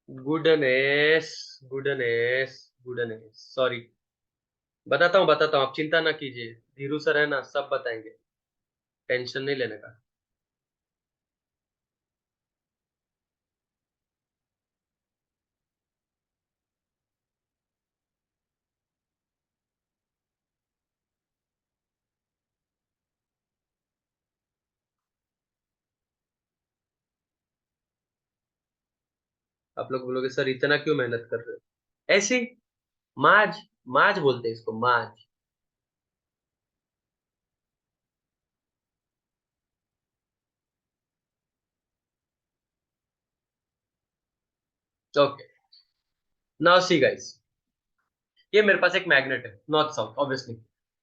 Goodness, goodness, goodness, sorry. बताता हूँ, आप चिंता ना कीजिए, धीरू सर है ना, सब बताएंगे, टेंशन नहीं लेने का। आप लोग बोलोगे सर इतना क्यों मेहनत कर रहे हो? ऐसी माज, माज बोलते हैं इसको, माज। ओके, नाउ सी गाइस, ये मेरे पास एक मैग्नेट है, नॉर्थ साउथ ऑब्वियसली,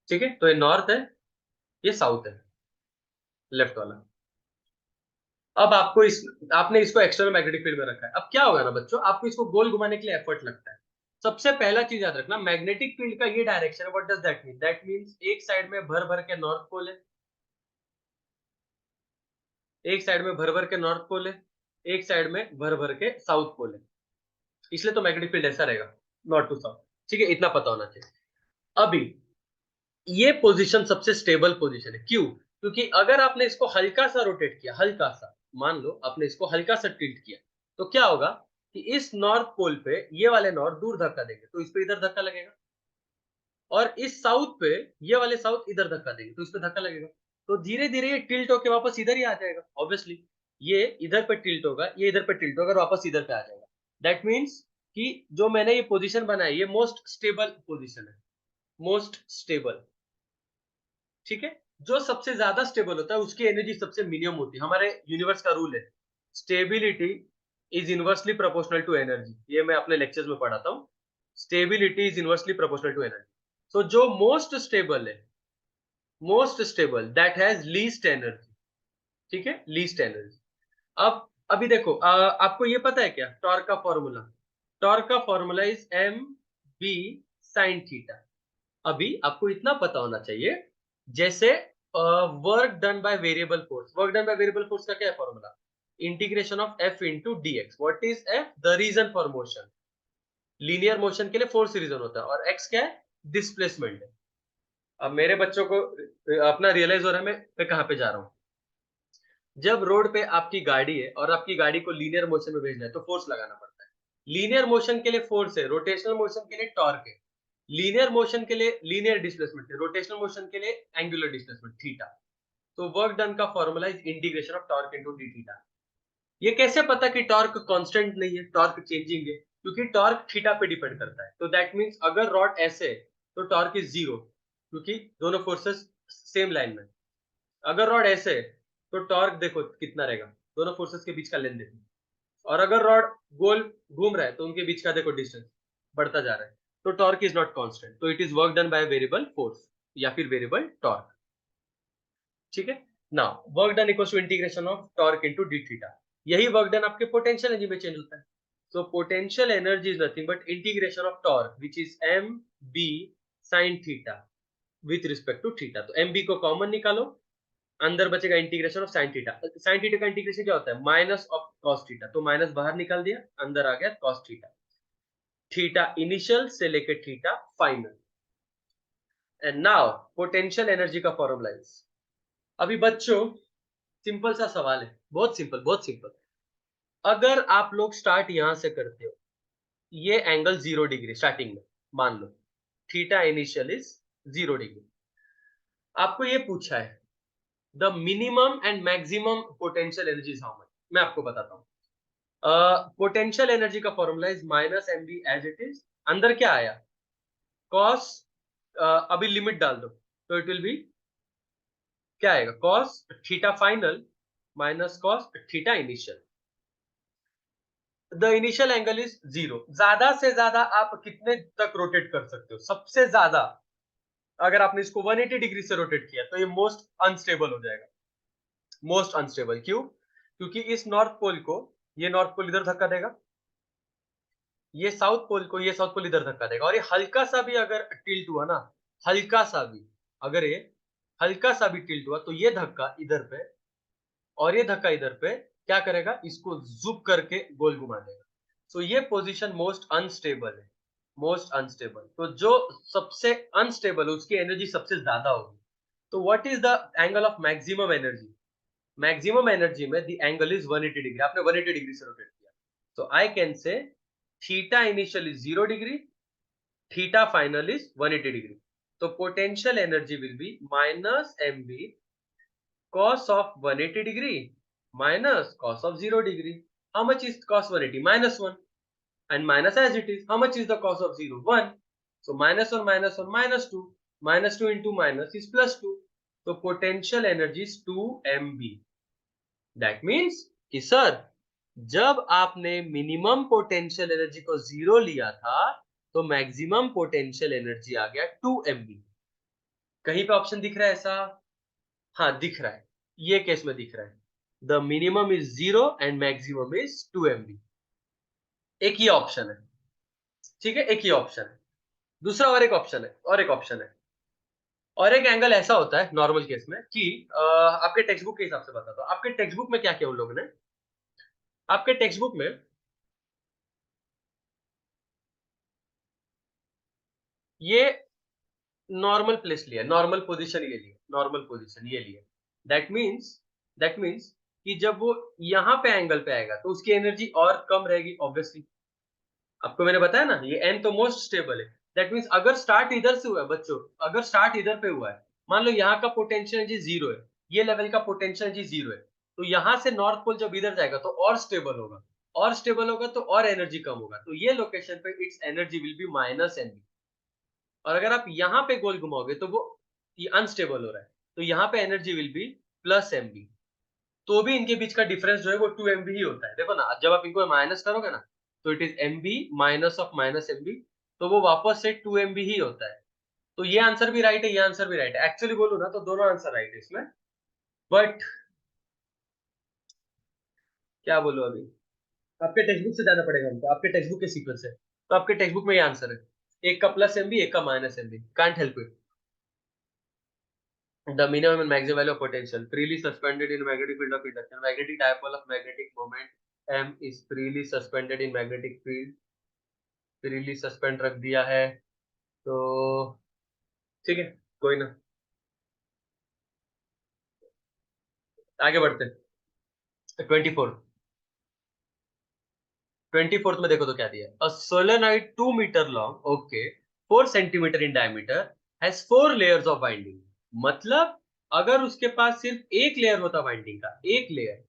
ठीक है? तो ये नॉर्थ है, ये साउथ है, लेफ्ट वाला। अब आपने इसको एक्सटर्नल मैग्नेटिक फील्ड में रखा है। अब क्या होगा ना बच्चों, आपको इसको गोल घुमाने के लिए एफर्ट लगता है। सबसे पहला चीज याद रखना, मैग्नेटिक फील्ड का ये डायरेक्शन है। What does that mean? That means एक साइड में भर भर के नॉर्थ पोल है, एक साइड में भर भर के नॉर्थ पोल है, एक साइड में भर भर के साउथ पोल है, इसलिए तो मैग्नेटिक फील्ड ऐसा रहेगा, नॉर्थ टू साउथ। ठीक है, इतना पता होना चाहिए। अभी ये पोजीशन सबसे स्टेबल पोजीशन है। क्यों? क्योंकि अगर आपने इसको हल्का सा रोटेट किया, हल्का सा, मान लो आपने इसको हल्का सा टिल्ट किया, तो क्या होगा कि इस नॉर्थ पोल पे ये वाले नॉर्थ दूर धक्का देंगे, तो इस पे इधर धक्का लगेगा, और इस साउथ पे ये वाले साउथ इधर धक्का देंगे, तो इस पे धक्का लगेगा। तो धीरे धीरे ये टिल्ट होके वापस इधर ही आ जाएगा। ऑब्वियसली ये इधर पे टिल्ट होगा, ये इधर पे टिल्ट होगा और वापस इधर पे आ जाएगा। दैट मीन्स कि जो मैंने ये पोजीशन बनाई, ये मोस्ट स्टेबल पोजीशन है, मोस्ट स्टेबल। ठीक है, जो सबसे ज्यादा स्टेबल होता है उसकी एनर्जी सबसे मिनिमम होती है। हमारे यूनिवर्स का रूल है, stability is inversely proportional to energy. ये मैं अपने लेक्चर्स में पढ़ाता हूँ, stability is inversely proportional to energy. So जो मोस्ट स्टेबल है, most stable that has least energy. ठीक है, लीस्ट एनर्जी। अब अभी देखो, आपको ये पता है क्या टॉर्क का फॉर्मूला? टॉर्क का formula is M B sine theta. अभी आपको इतना पता होना चाहिए, जैसे work done by variable force, work done by variable force का क्या है formula? Integration of F into D X. What is F? The reason for motion. Linear motion के लिए फोर्स रीजन होता है, और एक्स क्या है? डिस्प्लेसमेंट है। अब मेरे बच्चों को अपना रियलाइज हो रहा है मैं कहां पे जा रहा हूं। जब रोड पे आपकी गाड़ी है और आपकी गाड़ी को लीनियर मोशन में भेजना है, तो फोर्स लगाना पड़ता है। लीनियर मोशन के लिए फोर्स है, रोटेशनल मोशन के लिए टॉर्क है, लीनियर मोशन के लिए लीनियर डिस्प्लेसमेंट है, रोटेशनल मोशन के लिए एंगुलर डिस्प्लेसमेंट थीटा। तो वर्क डन का formula is integration of torque into D theta. ये कैसे पता कि टॉर्क कांस्टेंट नहीं है, टॉर्क चेंजिंग है? क्योंकि टॉर्क थीटा पे डिपेंड करता है। तो दैट मींस अगर रॉड ऐसे है तो टॉर्क इज जीरो, क्योंकि दोनों फोर्सेस सेम लाइन में। अगर रॉड ऐसे है तो टॉर्क देखो कितना रहेगा, दोनों फोर्सेस के बीच का लेंथ देखो। और अगर रॉड गोल घूम रहा है तो उनके बीच का देखो डिस्टेंस बढ़ता जा रहा है। तो टॉर्क इज नॉट कांस्टेंट, तो it is work done by variable force या फिर वेरिएबल टॉर्क। ठीक है, now work done equals to integration of torque into D theta. यही वर्क डन आपके पोटेंशियल एनर्जी में चेंज होता है। So potential energy is nothing but integration of torque which is M B sin theta with respect to theta. तो एम बी को कॉमन निकालो, अंदर बचेगा integration of sin theta. sin theta का इंटीग्रेशन क्या होता है? Minus of cos theta. तो माइनस बाहर निकाल दिया, अंदर आ गया cos थीटा। थीटा इनिशियल से लेके theta final. And now potential energy का फॉर्मूला इज, अभी बच्चों सिंपल सा सवाल है, बहुत सिंपल, बहुत सिंपल। अगर आप लोग स्टार्ट यहां से करते हो, ये एंगल 0 डिग्री स्टार्टिंग में मान लो, थीटा इनिशियल इज 0 डिग्री। आपको ये पूछा है the minimum and maximum potential energy is how much. मैं आपको बताता हूँ। पोटेंशियल एनर्जी का formula is minus M B as it is. अंदर क्या आया? कॉस, अभी लिमिट डाल दो तो इट विल बी, क्या आएगा? Cos theta final minus cos theta initial. The initial angle is 0। ज्यादा से ज्यादा आप कितने तक रोटेट कर सकते हो? सबसे ज्यादा अगर आपने इसको 180 डिग्री से रोटेट किया तो ये मोस्ट अनस्टेबल हो जाएगा। मोस्ट अनस्टेबल क्यों? क्योंकि इस नॉर्थ पोल को, ये नॉर्थ पोल इधर धक्का देगा, ये साउथ पोल को, ये साउथ पोल इधर धक्का देगा, और ये हल्का सा भी अगर टिल्ट हुआ ना, हल्का सा भी, अगर ये हल्का सा भी टिल्ट हुआ तो ये धक्का इधर पे और ये धक्का इधर पे क्या करेगा? इसको जुप करके गोल घुमा देगा। सो ये पोजीशन मोस्ट अनस्टेबल है, मोस्ट अनस्टेबल। तो जो सबसे अनस्टेबल है उसकी एनर्जी सबसे ज्यादा होगी। तो what is the angle of maximum energy? Maximum energy में द एंगल इज 180 डिग्री। आपने 180 डिग्री से रोटेट किया, तो I can say theta initial is 0 degree, theta final is 180 degree. तो potential energy will be minus M B cos of 180 degree minus cos of 0 degree. How much is cos 180? Minus 1. And minus as it is. How much is the cos of 0? 1. So minus 1 minus 1 minus 2. Minus 2 into minus is plus 2. So potential energy is 2 MB. That means कि सर जब आपने मिनिमम पोटेंशियल एनर्जी को 0 लिया था तो मैक्सिमम पोटेंशियल एनर्जी आ गया 2 MB। कहीं पे ऑप्शन दिख रहा है ऐसा? हाँ दिख रहा है, ये केस में दिख रहा है। The minimum is 0 and maximum is 2 MB। एक ही ऑप्शन है। ठीक है, एक ही ऑप्शन है। दूसरा और एक ऑप्शन है, और एक ऑप्शन है, और एक एंगल ऐसा होता है नॉर्मल केस में कि आपके टेक्स्ट बुक के हिसाब से बताता हूँ। आपके टेक्स्ट बुक में क्या किया उन लोगों ने, आपके टेक्स्ट बुक में ये नॉर्मल प्लेस लिया, नॉर्मल पोजीशन ये लिया, नॉर्मल पोजीशन ये लिया। दैट मीन्स दैट मीन्स कि जब वो यहाँ पे एंगल पे आएगा तो उसकी एनर्जी और कम रहेगी ऑब्वियसली। आपको मैंने बताया ना, ये एन तो मोस्ट स्टेबल है। दैट मीन्स अगर स्टार्ट इधर से हुआ है बच्चों, अगर स्टार्ट इधर पे हुआ है, मान लो यहाँ का पोटेंशियल एनर्जी जीरो है, ये लेवल का पोटेंशियल एनर्जी जीरो है, तो यहाँ से नॉर्थ पोल जब इधर जाएगा तो और स्टेबल होगा, और स्टेबल होगा तो और एनर्जी कम होगा, तो ये लोकेशन पे its energy will be minus N. और अगर आप यहाँ पे गोल घुमाओगे तो वो ये अनस्टेबल हो रहा है, तो यहाँ पे energy will be plus M B. तो भी इनके बीच का डिफरेंस जो है वो 2 एमबी ही होता है। देखो ना, जब आप इनको माइनस करोगे ना, तो it is MB minus of minus MB, तो वो वापस से 2 एमबी ही होता है। तो ये आंसर भी राइट है, ये आंसर भी राइट है, एक्चुअली बोलूं ना तो दोनों आंसर राइट है इसमें। बट क्या बोलूं अभी, आपके टेक्स्ट बुक से जाना पड़ेगा हमको, आपके टेक्स्ट बुक के सीक्वेंस है, तो आपके टेक्स्ट बुक में ये आंसर है, एक का प्लस एमबी एक का minus MB, can't help it. The minimum and maximum value of potential freely suspended in magnetic field of induction. Magnetic dipole of magnetic moment m is freely suspended in magnetic field. freely suspend रख दिया है, तो ठीक है, कोई ना, आगे बढ़ते हैं। 24th में देखो तो क्या दिया है, a solenoid 2 metre long, okay, 4 centimetre in diameter, has 4 layers of winding. मतलब अगर उसके पास सिर्फ एक लेयर होता वाइंडिंग का, एक लेयर,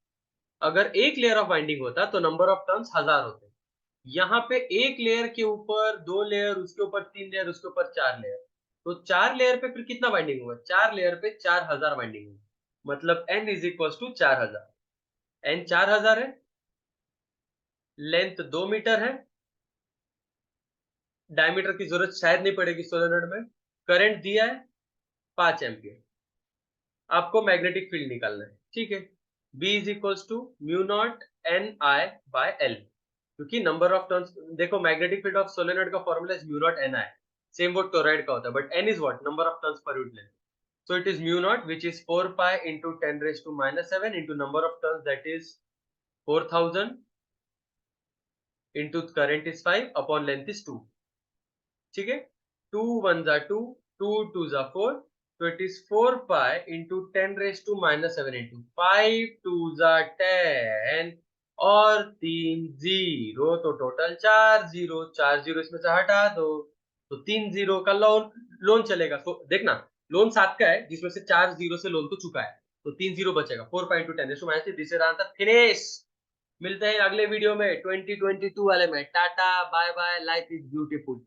अगर एक लेयर ऑफ वाइंडिंग होता तो नंबर ऑफ टर्न्स 1000 होते। यहाँ पे एक लेयर के ऊपर 2 लेयर, उसके ऊपर 3 लेयर, उसके ऊपर 4 लेयर, तो 4 लेयर पे फिर कितना वाइंडिंग होगा, 4 लेयर पे 4000 वाइंडिंग होगा। मतलब n is equal to 4000। n 4000 है, लेंथ 2 मीटर है, डायमीटर की जरूरत शायद नहीं पड़ेगी सोलेनोइड में, करंट दिया है 5 एम्पियर। आपको मैग्नेटिक फील्ड निकालना है, ठीक है। B is equals to mu not N I by L, क्योंकि नंबर ऑफ टर्न्स, देखो मैग्नेटिक फील्ड ऑफ सोलेनोइड का formula is mu not N I, same वो टोरॉइड का होता है, but N is what, number of turns per unit length. So it is mu naught, which is 4 pi into 10 raised to minus 7 into number of turns, that is 4000 into current is 5 upon length is 2। ठीक है, 2 1 जा 2, 2 2 जा 4, तो it is 4 pi into 10 raised to minus 7 into 5 2 जा 10 और 3 जीरो, तो टोटल 4 जीरो, 4 जीरो इसमें से हटा दो, तो 3 जीरो का लोन, लोन चलेगा। तो देखना, लोन 7 का है जिसमें से 4 जीरो से लोन तो चुका है, तो 3 जीरो बचेगा, 4 pi into 10 raised to minus 3, this is answer, finish. मिलते हैं अगले वीडियो में 2022 वाले में। Tata bye bye, life is beautiful.